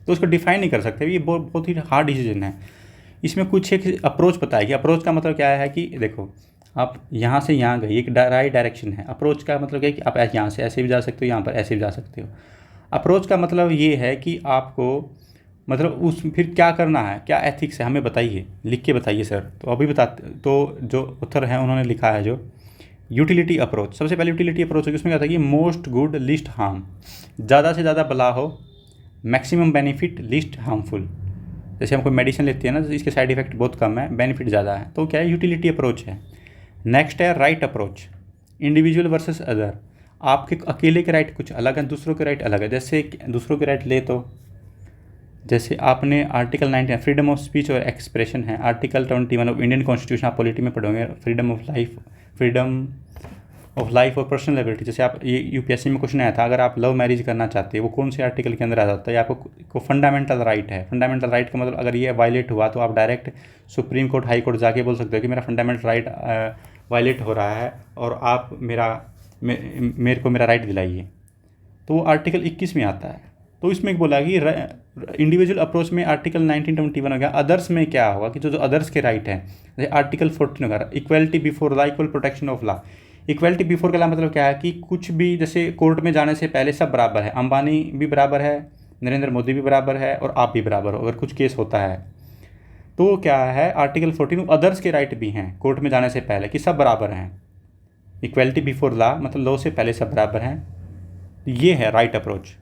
तो उसको डिफाइन नहीं कर सकते। ये बहुत ही हार्ड डिसीजन है। इसमें कुछ एक अप्रोच बताएगी। अप्रोच का मतलब क्या है कि देखो आप यहाँ से यहाँ गए, एक राइट डायरेक्शन है। अप्रोच का मतलब क्या है कि आप यहाँ से ऐसे भी जा सकते हो, यहाँ पर ऐसे भी जा सकते हो। अप्रोच का मतलब ये है कि आपको मतलब उस फिर क्या करना है, क्या एथिक्स है, हमें बताइए, लिख के बताइए सर। तो अभी बताते, तो जो ऑथर हैं उन्होंने लिखा है जो यूटिलिटी अप्रोच। सबसे पहले यूटिलिटी अप्रोच है, उसमें क्या था कि मोस्ट गुड लिस्ट हार्म, ज़्यादा से ज़्यादा भला हो, मैक्सिमम बेनिफिट लिस्ट हार्मफुल। जैसे हम कोई मेडिसिन लेते हैं ना, तो इसके साइड इफेक्ट बहुत कम है, बेनिफिट ज़्यादा है, तो क्या है यूटिलिटी अप्रोच है। नेक्स्ट है right approach, individual versus other. आपके अकेले के राइट कुछ अलग है, दूसरों के राइट अलग है। जैसे दूसरों के राइट ले तो जैसे आपने आर्टिकल 19 फ्रीडम ऑफ स्पीच और एक्सप्रेशन है, आर्टिकल 21 ऑफ इंडियन कॉन्स्टिट्यूशन आप पॉलिटी में पढ़ोगे, फ्रीडम ऑफ लाइफ और पर्सनल लिबर्टी। जैसे आप ये यूपीएससी में क्वेश्चन आया था, अगर आप लव मैरिज करना चाहते हैं वो कौन से आर्टिकल के अंदर आ जाता है, आपको फंडामेंटल राइट है। फंडामेंटल राइट का मतलब अगर ये वायलेट हुआ तो आप direct supreme court, high court जाके बोल सकते हो कि मेरा फंडामेंटल राइट वायलेट हो रहा है और आप मेरे को मेरा राइट दिलाइए। तो वो आर्टिकल 21 में आता है। तो इसमें बोला कि इंडिविजुअल अप्रोच में आर्टिकल 1921 हो गया। अदर्स में क्या होगा कि जो अदर्स के राइट हैं, जैसे आर्टिकल 14 होगा equality before law, equal protection of law. Equality before का मतलब क्या है कि कुछ भी, जैसे कोर्ट में जाने से पहले सब बराबर है, अंबानी भी बराबर है, नरेंद्र मोदी भी बराबर है और आप भी बराबर हो अगर कुछ केस होता है। तो क्या है आर्टिकल 14 अदर्स के राइट भी हैं कोर्ट में जाने से पहले कि सब बराबर हैं। इक्वलिटी बिफोर लॉ मतलब लॉ से पहले सब बराबर हैं। ये है राइट अप्रोच।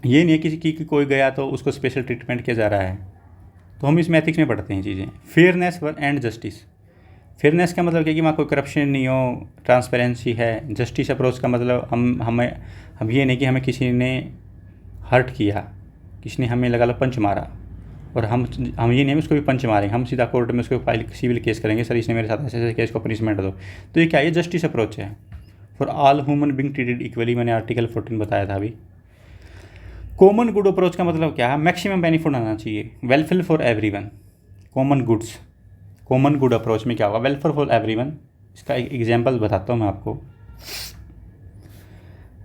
ये नहीं है किसी की कोई गया तो उसको स्पेशल ट्रीटमेंट किया जा रहा है। तो हम इसमें एथिक्स में पढ़ते हैं चीज़ें। Fairness and justice. फेयरनेस का मतलब क्या कि वहाँ कोई करप्शन नहीं हो, ट्रांसपेरेंसी है। जस्टिस अप्रोच का मतलब हम ये नहीं कि हमें किसी ने हर्ट किया, किसी ने हमें लगा लो पंच मारा और हम ये नहीं उसको भी पंच मारेंगे, हम सीधा कोर्ट में उसको फाइल सिविल केस करेंगे, सर इसने मेरे साथ ऐसे ऐसे केस को पनिशमेंट दो। तो ये क्या, ये जस्टिस अप्रोच है। For all human being treated equally, मैंने आर्टिकल 14 बताया था अभी। कॉमन गुड अप्रोच का मतलब क्या है, मैक्सिमम बेनिफिट होना चाहिए, welfare for everyone. Common goods, common good approach में क्या होगा, वेलफेयर फॉर एवरीवन। इसका एक एग्जांपल बताता हूँ मैं आपको।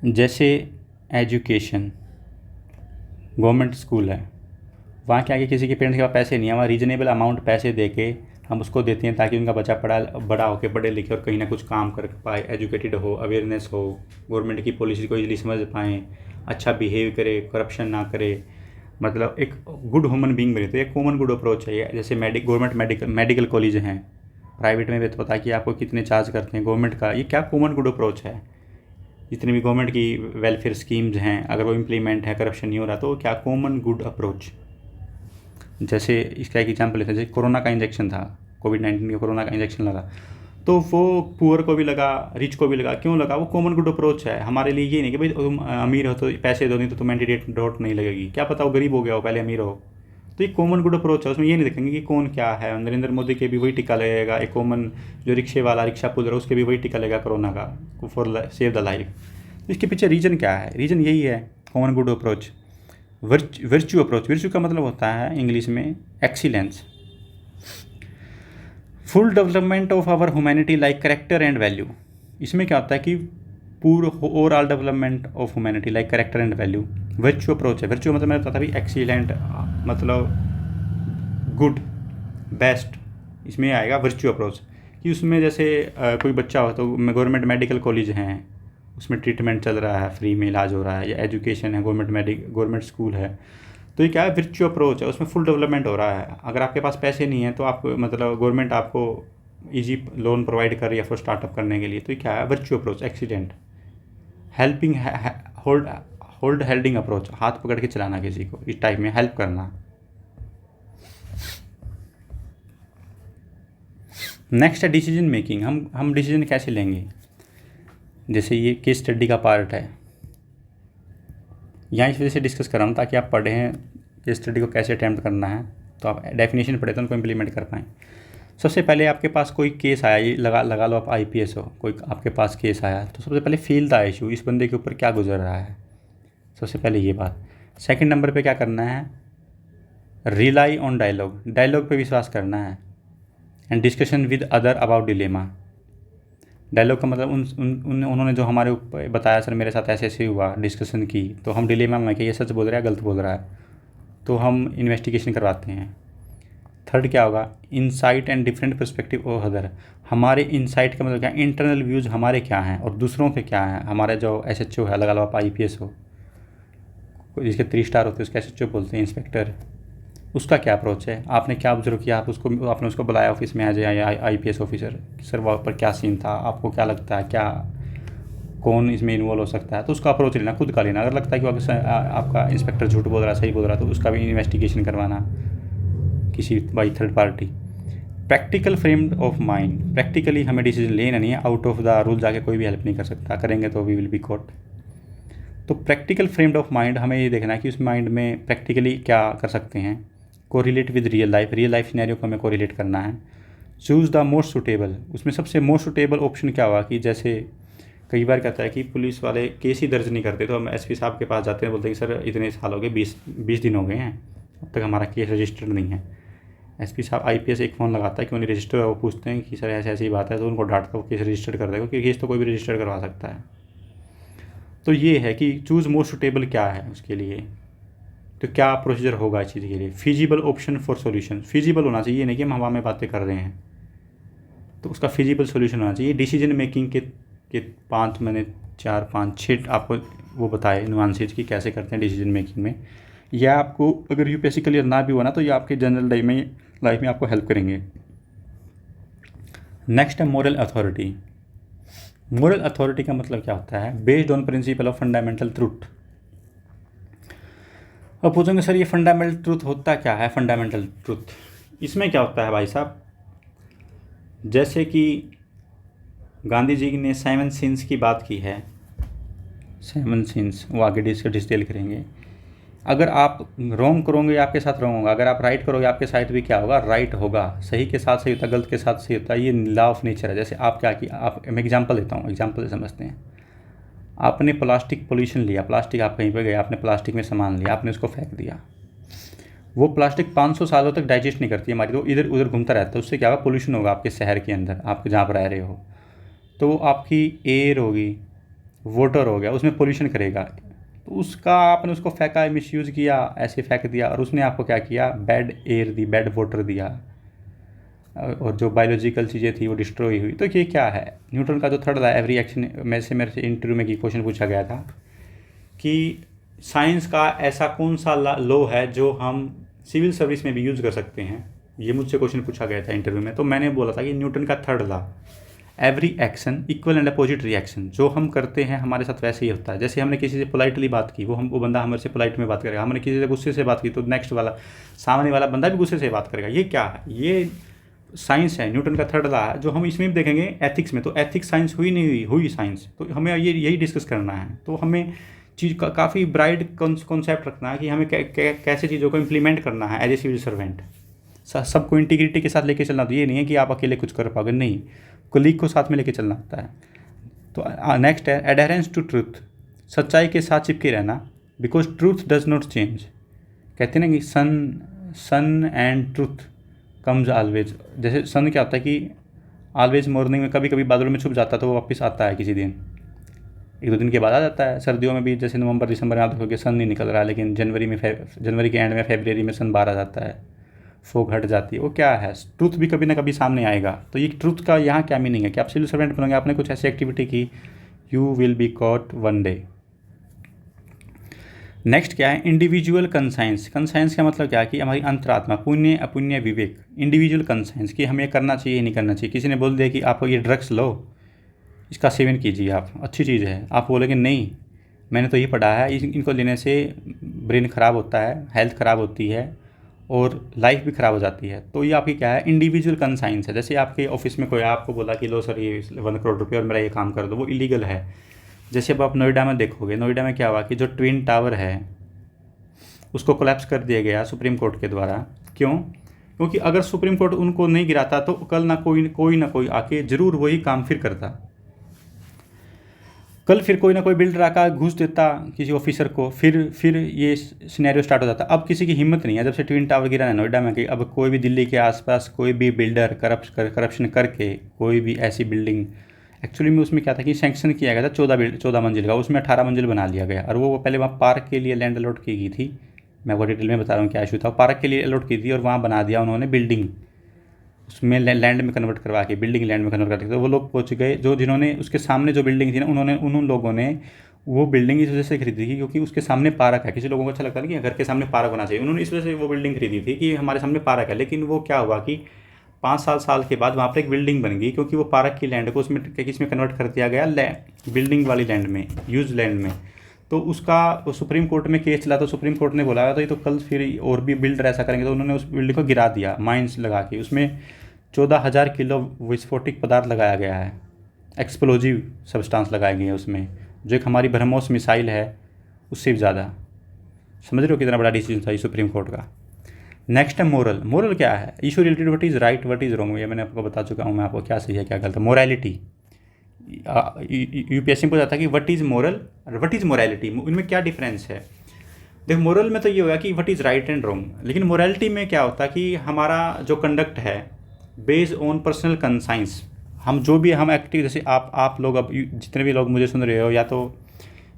जैसे एजुकेशन, गवर्नमेंट स्कूल है, वहाँ क्या, किसी के पेरेंट्स के पास पैसे नहीं है, वहाँ रीजनेबल अमाउंट पैसे दे के हम उसको देते हैं ताकि उनका बच्चा बड़ा होकर पढ़े लिखे और कहीं ना कुछ काम कर पाए, एजुकेटेड हो, अवेयरनेस हो, गवर्नमेंट की पॉलिसी को इजीली समझ पाएँ, अच्छा बिहेव करे, करप्शन ना करे, मतलब एक गुड ह्यूमन बीइंग बने। तो ये कॉमन गुड अप्रोच है। जैसे गवर्नमेंट मेडिकल कॉलेज हैं, प्राइवेट में भी तो पता है कि आपको कितने चार्ज करते हैं, गवर्नमेंट का ये क्या कॉमन गुड अप्रोच है। जितनी भी गवर्नमेंट की वेलफेयर स्कीम्स हैं अगर वो इम्प्लीमेंट है, करप्शन नहीं हो रहा, तो क्या कॉमन गुड अप्रोच। जैसे इसका एक एग्जाम्पल लेते हैं, जैसे कोरोना का इंजेक्शन था, कोविड-19 का कोरोना का इंजेक्शन लगा, तो वो पुअर को भी लगा, रिच को भी लगा। क्यों लगा, वो कॉमन गुड अप्रोच है। हमारे लिए ये नहीं कि भाई तुम अमीर हो तो पैसे दो, नहीं तो तुम एंटीडोट नहीं लगेगी, क्या पता वो गरीब हो गया हो पहले अमीर हो। तो ये कॉमन गुड अप्रोच है। उसमें ये नहीं देखेंगे कि कौन क्या है। नरेंद्र मोदी के भी वही टिका लगेगा, एक कॉमन जो रिक्शे वाला रिक्शा पुल रहा है उसके भी वही टिका लगेगा कोरोना का, फॉर सेव द लाइफ। तो इसके पीछे रीज़न क्या है, रीज़न यही है common good approach. Virtue approach, virtue का मतलब होता है इंग्लिश में excellence, full development of our humanity like character and value. इसमें क्या होता है कि पूरा overall development of humanity like character and value. Virtue approach है। वर्च्यू मतलब मैंने बताया था भी एक्सीलेंट, मतलब गुड, बेस्ट, इसमें आएगा वर्च्यू अप्रोच। कि उसमें जैसे कोई बच्चा हो तो गवर्नमेंट मेडिकल कॉलेज हैं, उसमें ट्रीटमेंट चल रहा है, फ्री में इलाज हो रहा है, या एजुकेशन है, गवर्नमेंट स्कूल है, तो ये क्या है, वर्च्यू अप्रोच है, उसमें फुल डेवलपमेंट हो रहा है। अगर आपके पास पैसे नहीं है तो आप मतलब गवर्नमेंट आपको इजी लोन प्रोवाइड कर रही है फॉर स्टार्टअप करने के लिए, तो ये क्या है, virtue approach, accident. Helping, holding approach, हाथ पकड़ के चलाना किसी को, इस टाइप में हेल्प करना। नेक्स्ट है डिसीजन मेकिंग। हम डिसीजन कैसे लेंगे, जैसे ये केस स्टडी का पार्ट है, यहाँ इस वजह से डिस्कस कर रहा हूँ ताकि आप पढ़ें केस स्टडी को कैसे अटैम्प्ट करना है, तो आप डेफिनेशन पढ़े तो उनको इम्प्लीमेंट कर पाएँ। सबसे पहले आपके पास कोई केस आया, ये लगा लो आप आईपीएस हो, कोई आपके पास केस आया, तो सबसे पहले फील द इशू, इस बंदे के ऊपर क्या गुजर रहा है, सबसे पहले ये बात। सेकंड नंबर पे क्या करना है, रिलाई ऑन डायलॉग, डायलॉग पे विश्वास करना है। And discussion with other about dilemma, dialogue का मतलब उन्होंने जो हमारे ऊपर बताया, सर मेरे साथ ऐसे ऐसे हुआ, डिस्कशन की, तो हम डिलेमा में कि ये सच बोल रहा है गलत बोल रहा है, तो हम इन्वेस्टिगेशन करवाते हैं। थर्ड क्या होगा, insight and different perspective of other, हमारे इनसाइट का मतलब क्या, इंटरनल व्यूज़ हमारे क्या हैं और दूसरों पे क्या हैं। हमारे जो एसएचओ है, लगा लो आप आईपीएस हो, जिसके 3 स्टार होते हैं उसका एसएचओ बोलते हैं, इंस्पेक्टर, उसका क्या अप्रोच है, आपने क्या ऑब्जर्व किया, आपने उसको बुलाया ऑफिस में, आ जाए आईपीएस ऑफिसर, सर वहाँ पर क्या सीन था, आपको क्या लगता है, क्या कौन इसमें इन्वॉल्व हो सकता है, तो उसका अप्रोच लेना, खुद का लेना। अगर लगता है कि आपका इंस्पेक्टर झूठ बोल रहा है, सही बोल रहा है, तो उसका भी इन्वेस्टिगेशन करवाना किसी by third party. Practical frame of mind, practically हमें डिसीजन लेना नहीं है, आउट ऑफ द रूल जाके कोई भी हेल्प नहीं कर सकता, करेंगे तो वी विल बी कॉट। तो प्रैक्टिकल फ्रेम्ड ऑफ माइंड, हमें ये देखना है कि उस माइंड में प्रैक्टिकली क्या कर सकते हैं, correlate with real life scenario को हमें कोरिलेट करना है। चूज़ द मोस्ट सूटेबल, उसमें सबसे मोस्ट सूटेबल ऑप्शन क्या हुआ कि जैसे कई बार कहता है कि पुलिस वाले केस ही दर्ज नहीं करते, तो हम एसपी साहब के पास जाते हैं, बोलते हैं कि सर इतने साल हो गए, 20 दिन हो गए हैं, अब तक हमारा केस रजिस्टर्ड नहीं है। एसपी साहब आईपीएस एक फ़ोन लगाता है कि उन्हें रजिस्टर, वो पूछते हैं कि सर ऐसी ऐसी बात है, तो उनको डांटता वो केस रजिस्टर कर देगा, क्योंकि केस तो कोई भी रजिस्टर करवा सकता है। तो ये है कि चूज़ मोस्ट सूटेबल क्या है उसके लिए, तो क्या प्रोसीजर होगा इस चीज़ के लिए। Feasible option for solution, feasible होना चाहिए, नहीं कि हम हवा में बातें कर रहे हैं, तो उसका फिजिबल सॉल्यूशन होना चाहिए। डिसीजन मेकिंग के 5 मैंने 4 5 6 आपको वो बताए नुआंसेज की कैसे करते हैं डिसीजन मेकिंग में। यह आपको अगर यूपीएससी क्लियर ना भी हुआ ना, तो ये आपके जनरल लाइफ में आपको हेल्प करेंगे। नेक्स्ट है मोरल अथॉरिटी। मोरल अथॉरिटी का मतलब क्या होता है, based on principle of fundamental truth. अब पूछेंगे सर ये फंडामेंटल ट्रूथ होता क्या है, फंडामेंटल ट्रूथ इसमें क्या होता है भाई साहब, जैसे कि गांधी जी ने 7 सिंस की बात की है, 7 सिंस, वो आगे डिटेल करेंगे। अगर आप रॉन्ग करोगे आपके साथ रॉन्ग होगा, अगर आप राइट करोगे आपके साथ भी क्या होगा, राइट होगा। सही के साथ सही होता है, गलत के साथ सही होता है, ये लॉ ऑफ नेचर है। जैसे आप क्या कि आप, मैं एग्जांपल देता हूँ, एग्जांपल से समझते हैं। आपने प्लास्टिक पोल्यूशन लिया, प्लास्टिक आप कहीं पे गए, आपने प्लास्टिक में सामान लिया, आपने उसको फेंक दिया, वो प्लास्टिक 500 सालों तक डाइजेस्ट नहीं करती हमारी, तो इधर उधर घूमता रहता है, उससे क्या होगा, पोल्यूशन होगा आपके शहर के अंदर, आप जहाँ पर रह रहे हो, तो वो आपकी एयर होगी, वाटर हो गया, उसमें पोल्यूशन करेगा। तो उसका आपने उसको फेंका, मिसयूज़ किया, ऐसे फेंक दिया, और उसने आपको क्या किया, बैड एयर दी, बैड वाटर दिया, और जो बायोलॉजिकल चीज़ें थी वो डिस्ट्रॉय हुई। तो ये क्या है, न्यूटन का जो थर्ड लॉ, एवरी एक्शन, मेरे से इंटरव्यू में क्वेश्चन पूछा गया था कि साइंस का ऐसा कौन सा लॉ है जो हम सिविल सर्विस में भी यूज़ कर सकते हैं, ये मुझसे क्वेश्चन पूछा गया था इंटरव्यू में। तो मैंने बोला था कि न्यूटन का third law, every action equal and opposite reaction, जो हम करते हैं हमारे साथ वैसे ही होता है। जैसे हमने किसी से पोलाइटली बात की, वो बंदा हमारे से पोलाइट में बात करेगा, हमने किसी से गुस्से से बात की, तो नेक्स्ट वाला सामने वाला बंदा भी गुस्से से बात करेगा। ये क्या है, ये साइंस है, न्यूटन का थर्ड लॉ है, जो हम इसमें भी देखेंगे एथिक्स में। तो एथिक्स साइंस हुई नहीं हुई साइंस, तो हमें यही डिस्कस करना है। तो हमें चीज़ का काफ़ी ब्राइड कॉन्सेप्ट रखना है कि हमें कैसे चीज़ों को इम्प्लीमेंट करना है एज ए सिविल सर्वेंट। सबको इंटीग्रिटी के साथ लेके चलना, तो ये नहीं है कि आप अकेले कुछ कर पाओगे, नहीं, कोलीग को साथ में लेके चलना होता है। तो नेक्स्ट है एडहेरेंस टू ट्रूथ, सच्चाई के साथ चिपके रहना, because truth does not change. कहते हैं ना कि सन एंड ट्रूथ कम्स ऑलवेज। जैसे सन क्या होता है कि ऑलवेज मॉर्निंग में, कभी कभी बादलों में छुप जाता है तो वो वापस आता है किसी दिन, 1-2 दिन के बाद आ जाता है। सर्दियों में भी जैसे नवंबर दिसंबर में आप देखोगे सन नहीं निकल रहा है, लेकिन जनवरी के एंड में, फरवरी में सन बाहर आ जाता है, फोग हट जाती है। वो क्या है, ट्रूथ भी कभी ना कभी सामने आएगा। तो ये ट्रूथ का यहाँ क्या मीनिंग है कि आप सिविल सर्वेंट बनोगे, आपने कुछ ऐसी एक्टिविटी की, you will be caught one day. Next क्या है, इंडिविजुअल कंसाइंस। कंसाइंस का मतलब क्या है कि हमारी अंतरात्मा, पुण्य अपुण्य विवेक। इंडिविजुअल कंसाइंस कि हमें करना चाहिए नहीं करना चाहिए। किसी ने बोल दिया कि आप ये ड्रग्स लो, इसका सेवन कीजिए, आप अच्छी चीज़ है, आप बोलेंगे नहीं मैंने तो ये पढ़ा है इनको लेने से ब्रेन ख़राब होता है, हेल्थ ख़राब होती है और लाइफ भी ख़राब हो जाती है। तो ये आपकी क्या है, इंडिविजुअल कंसाइंस है। जैसे आपके ऑफिस में कोई आपको बोला कि लो सर ये 1 करोड़ रुपये और मेरा ये काम कर दो, वो इलीगल है। जैसे अब आप नोएडा में देखोगे, नोएडा में क्या हुआ कि जो ट्विन टावर है उसको कोलैप्स कर दिया गया सुप्रीम कोर्ट के द्वारा। क्यों, क्योंकि अगर सुप्रीम कोर्ट उनको नहीं गिराता तो कल ना कोई आके ज़रूर वही काम फिर करता। कल फिर कोई ना कोई बिल्डर आकर घूस देता किसी ऑफिसर को, फिर ये सिनेरियो स्टार्ट हो जाता। अब किसी की हिम्मत नहीं है, जब से ट्विन टावर गिरा है नोएडा में, कि अब कोई भी दिल्ली के आसपास कोई भी बिल्डर करप्शन करके कोई भी ऐसी बिल्डिंग, एक्चुअली में उसमें क्या था कि सैंक्शन किया गया था 14 मंजिल का, उसमें 18 मंजिल बना लिया गया। और वो पहले वहाँ पार्क के लिए लैंड अलॉट की गई थी, मैं वो डिटेल में बता रहा हूँ क्या इशू था। पार्क के लिए अलॉट की थी और वहाँ बना दिया उन्होंने बिल्डिंग, उसमें लैंड में कन्वर्ट करवा के बिल्डिंग लैंड में कन्वर्ट करके। तो वो लोग पहुँच गए जो जिन्होंने उसके सामने जो बिल्डिंग थी ना, उन लोगों ने वो बिल्डिंग इस वजह से खरीदी थी क्योंकि उसके सामने पार्क है। किसी लोगों को अच्छा लगता है कि घर के सामने पार्क होना चाहिए, उन्होंने इस वजह से वो बिल्डिंग खरीदी थी कि हमारे सामने पार्क है। लेकिन वो क्या हुआ कि 5 साल के बाद वहाँ पर एक बिल्डिंग बन गई, क्योंकि वो पार्क की लैंड को उसमें किसमें कन्वर्ट कर दिया गया, बिल्डिंग वाली लैंड में, यूज लैंड में। तो उसका सुप्रीम कोर्ट में केस चला, तो सुप्रीम कोर्ट ने बोला तो ये तो कल फिर और भी बिल्डर ऐसा करेंगे, तो उन्होंने उस बिल्डिंग को गिरा दिया माइंस लगा के। उसमें 14,000 किलो विस्फोटक पदार्थ लगाया गया है, एक्सप्लोजिव सब्सटेंस लगाए गए हैं उसमें, जो एक हमारी ब्रह्मोस मिसाइल है उससे भी ज़्यादा। समझ रहे हो कितना बड़ा डिसीजन था ये सुप्रीम कोर्ट का। नेक्स्ट है मोरल क्या है, issue related what is right what is wrong, ये मैंने आपको बता चुका हूँ मैं आपको क्या सही है क्या गलत है। मोरालिटी, यूपीएससी में पूछा था कि व्हाट इज़ मोरल और व्हाट इज़ मोरालिटी, इनमें क्या डिफरेंस है। देखो मोरल में तो ये होगा कि what is right and wrong, लेकिन मोरालिटी में क्या होता है कि हमारा जो कंडक्ट है बेस्ड ऑन पर्सनल कंसाइंस, हम जो भी हम एक्टिव, जैसे आप लोग, अब जितने भी लोग मुझे सुन रहे हो, या तो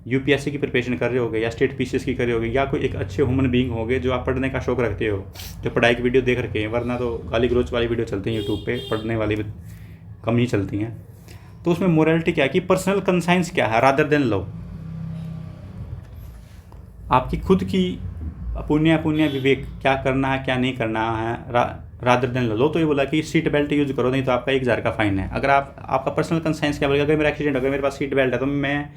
यूपीएससी की प्रिपरेशन कर रहे होगे या स्टेट पीसीएस की कर रहे होगे, या कोई एक अच्छे ह्यूमन बीइंग होगे जो आप पढ़ने का शौक रखते हो, जो पढ़ाई की वीडियो देख रखे हैं, वरना तो गाली गलोच वाली वीडियो चलती हैं यूट्यूब पे, पढ़ने वाली कम ही चलती हैं। तो उसमें मोरालिटी क्या है कि पर्सनल कंसाइंस क्या है रादर देन लॉ, आपकी खुद की पुण्य विवेक, क्या करना है क्या नहीं करना है रादर देन लॉ। तो ये बोला कि सीट बेल्ट यूज करो, नहीं तो आपका 1,000 का फाइन है। अगर आपका पर्सनल कंसाइंस क्या बोलेगा, अगर मेरा एक्सीडेंट हो गया, मेरे पास सीट बेल्ट है, तो मैं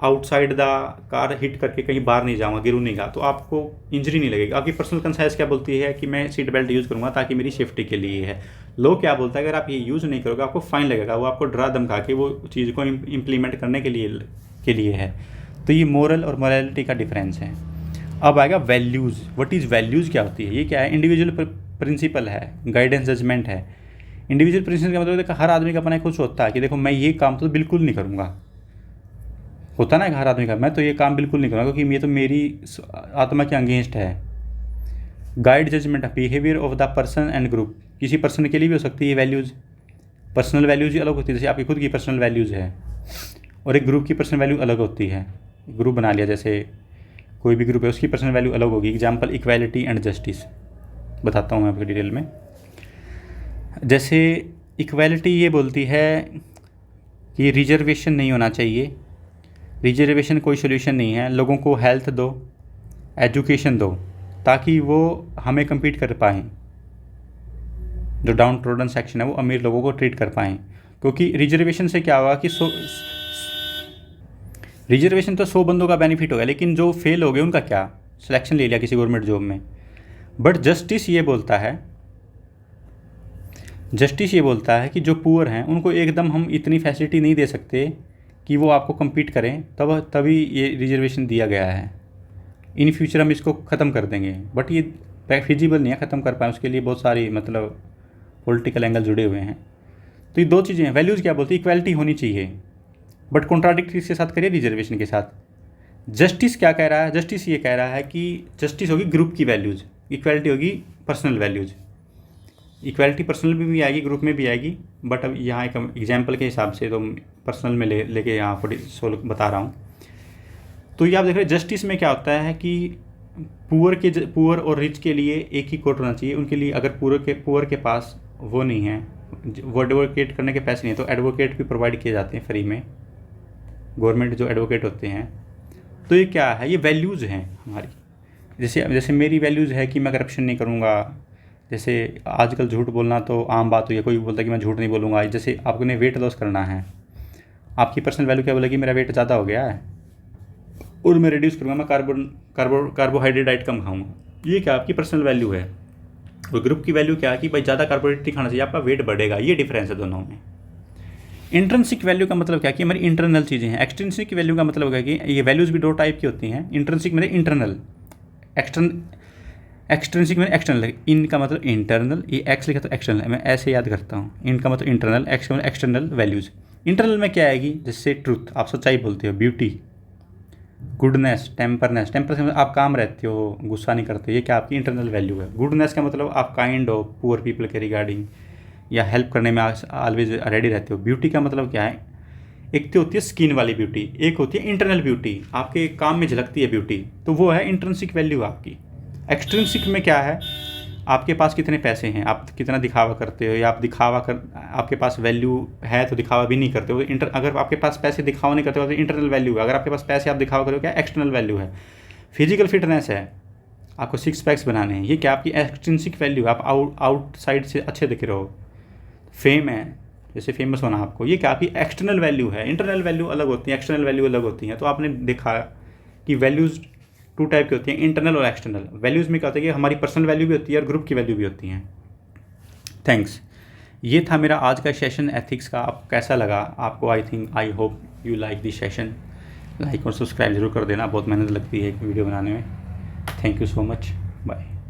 आउटसाइड द कार हिट करके कहीं बाहर नहीं जाऊँगा, गिरूँ नहीं गा, तो आपको इंजरी नहीं लगेगी। आपकी पर्सनल कंसाइंस क्या बोलती है कि मैं सीट बेल्ट यूज़ करूँगा ताकि मेरी सेफ्टी के लिए है। लॉ क्या बोलता है, अगर आप ये यूज़ नहीं करोगे आपको फ़ाइन लगेगा, वो आपको डरा धमका के वो चीज़ को इम्प्लीमेंट करने के लिए है। तो ये मोरल और मोरालिटी का डिफरेंस है। अब आएगा वैल्यूज़। व्हाट इज़ वैल्यूज़ क्या होती है, ये क्या है, इंडिविजुअल प्रिंसिपल है, गाइडेंस जजमेंट है। इंडिविजुअल प्रिंसिपल का मतलब देखो हर आदमी का अपना कुछ होता है कि देखो मैं ये काम तो बिल्कुल नहीं करूँगा, होता ना हर आदमी का, मैं तो ये काम बिल्कुल नहीं करूँगा क्योंकि ये तो मेरी आत्मा के अगेंस्ट है। Guide judgement, behaviour of the person and group, किसी पर्सन के लिए भी हो सकती है वैल्यूज़, पर्सनल वैल्यूज़ ही अलग होती है, जैसे आपकी खुद की पर्सनल वैल्यूज़ है और एक ग्रुप की पर्सनल वैल्यू अलग होती है। ग्रुप बना लिया, जैसे कोई भी ग्रुप है उसकी पर्सनल वैल्यू अलग होगी। एग्जाम्पल इक्वालिटी एंड जस्टिस, बताता हूँ मैं आपको डिटेल में। जैसे इक्वालिटी ये बोलती है कि रिजर्वेशन नहीं होना चाहिए, रिजर्वेशन कोई सोल्यूशन नहीं है। लोगों को हेल्थ दो, एजुकेशन दो, ताकि वो हमें कम्पीट कर पाएँ, जो डाउन ट्रोडन सेक्शन है वो अमीर लोगों को ट्रीट कर पाएँ। क्योंकि रिजर्वेशन से क्या हुआ कि रिजर्वेशन तो 100 बंदों का बेनिफिट हो गया, लेकिन जो फेल हो गए उनका क्या, सिलेक्शन ले लिया किसी गवर्नमेंट जॉब में। बट जस्टिस ये बोलता है कि जो पुअर हैं उनको एकदम हम इतनी फैसिलिटी नहीं दे सकते कि वो आपको कम्पीट करें, तभी ये रिजर्वेशन दिया गया है। इन फ्यूचर हम इसको ख़त्म कर देंगे, बट ये फिजिबल नहीं है ख़त्म कर पाए, उसके लिए बहुत सारी मतलब पॉलिटिकल एंगल जुड़े हुए हैं। तो ये दो चीज़ें हैं। वैल्यूज़ क्या बोलती है, इक्वालिटी होनी चाहिए, बट कॉन्ट्राडिक्ट किसके साथ करिए, रिजर्वेशन के साथ। जस्टिस क्या कह रहा है, जस्टिस ये कह रहा है कि जस्टिस होगी ग्रुप की वैल्यूज़, इक्वालिटी होगी पर्सनल वैल्यूज़। इक्वालिटी पर्सनल में भी आएगी, ग्रुप में भी आएगी, बट अब यहाँ एक एग्जाम्पल के हिसाब से तो पर्सनल में लेके यहाँ 40 बता रहा हूँ। तो ये आप देख रहे हैं जस्टिस में क्या होता है कि पुअर और रिच के लिए एक ही कोर्ट होना चाहिए। उनके लिए अगर पुअर के पास वो नहीं है, वो एडवोकेट करने के पैसे नहीं है, तो एडवोकेट भी प्रोवाइड किए जाते हैं फ्री में, गवर्नमेंट जो एडवोकेट होते हैं। तो ये क्या है, ये वैल्यूज़ हैं हमारी। जैसे मेरी वैल्यूज़ है कि मैं करप्शन नहीं करूँगा। जैसे आजकल झूठ बोलना तो आम बात हुई है, कोई भी बोलता है कि मैं झूठ नहीं बोलूँगा। जैसे आपने वेट लॉस करना है, आपकी पर्सनल वैल्यू क्या बोलेगी, मेरा वेट ज़्यादा हो गया है और मैं रिड्यूस करूँगा, मैं कार्बोहाइड्रेट डाइट कम खाऊँगा। ये क्या आपकी पर्सनल वैल्यू है। और ग्रुप की वैल्यू क्या है कि भाई ज़्यादा कार्बोहाइड्रेट नहीं खाना चाहिए, आपका वेट बढ़ेगा। ये डिफरेंस है दोनों में। इंट्रिंसिक वैल्यू का मतलब क्या कि हमारी इंटरनल चीज़ें हैं। एक्सट्रिंसिक वैल्यू का मतलब क्या कि ये वैल्यूज़ भी दो टाइप की होती हैं। इंट्रिंसिक मतलब इंटरनल, एक्सट्रिंसिक में एक्सटर्नल, इन का मतलब इंटरनल, ये एक्स लिखा तो एक्सटर्नल, मैं ऐसे याद करता हूँ। इन का मतलब इंटरनल, एक्स का मतलब एक्सटर्नल वैल्यूज़। इंटरनल में क्या आएगी, जैसे ट्रूथ, आप सच्चाई बोलते हो, ब्यूटी, गुडनेस, टेम्परनेस, टेम्पर से मतलब आप काम रहते हो, गुस्सा नहीं करते, ये क्या आपकी इंटरनल वैल्यू है। गुडनेस का मतलब आप काइंड हो, पुअर पीपल के रिगार्डिंग, या हेल्प करने में ऑलवेज रेडी रहते हो। ब्यूटी का मतलब क्या है, एक तो होती है स्किन वाली ब्यूटी, एक होती है इंटरनल ब्यूटी, आपके काम में झलकती है ब्यूटी, तो वो है इंट्रिंसिक वैल्यू आपकी। एक्सट्रिंसिक में क्या है, आपके पास कितने पैसे हैं, आप कितना दिखावा करते हो, या आप दिखावा कर, आपके पास वैल्यू है तो दिखावा भी नहीं करते हो। अगर आपके पास पैसे दिखावा नहीं करते हो तो इंटरनल वैल्यू है, अगर आपके पास पैसे आप दिखावा करो क्या, एक्सटर्नल वैल्यू है। फिजिकल फिटनेस है, आपको 6 पैक्स बनाने हैं, ये क्या आपकी एक्सट्रिंसिक वैल्यू है, आप आउटसाइड से अच्छे दिख रहे हो। फेम है, जैसे फेमस होना आपको, ये क्या आपकी एक्सटर्नल वैल्यू है। इंटरनल वैल्यू अलग होती है, एक्सटर्नल वैल्यू अलग होती है। तो आपने देखा कि वैल्यूज़ 2 टाइप की होती हैं, इंटरनल और एक्सटर्नल। वैल्यूज़ में क्या होता है कि हमारी पर्सनल वैल्यू भी होती है और ग्रुप की वैल्यू भी होती हैं। थैंक्स, ये था मेरा आज का सेशन एथिक्स का। आपको कैसा लगा, आपको I hope you like this session. Like और सब्सक्राइब जरूर कर देना, बहुत मेहनत लगती है एक वीडियो बनाने में। Thank you so much, bye.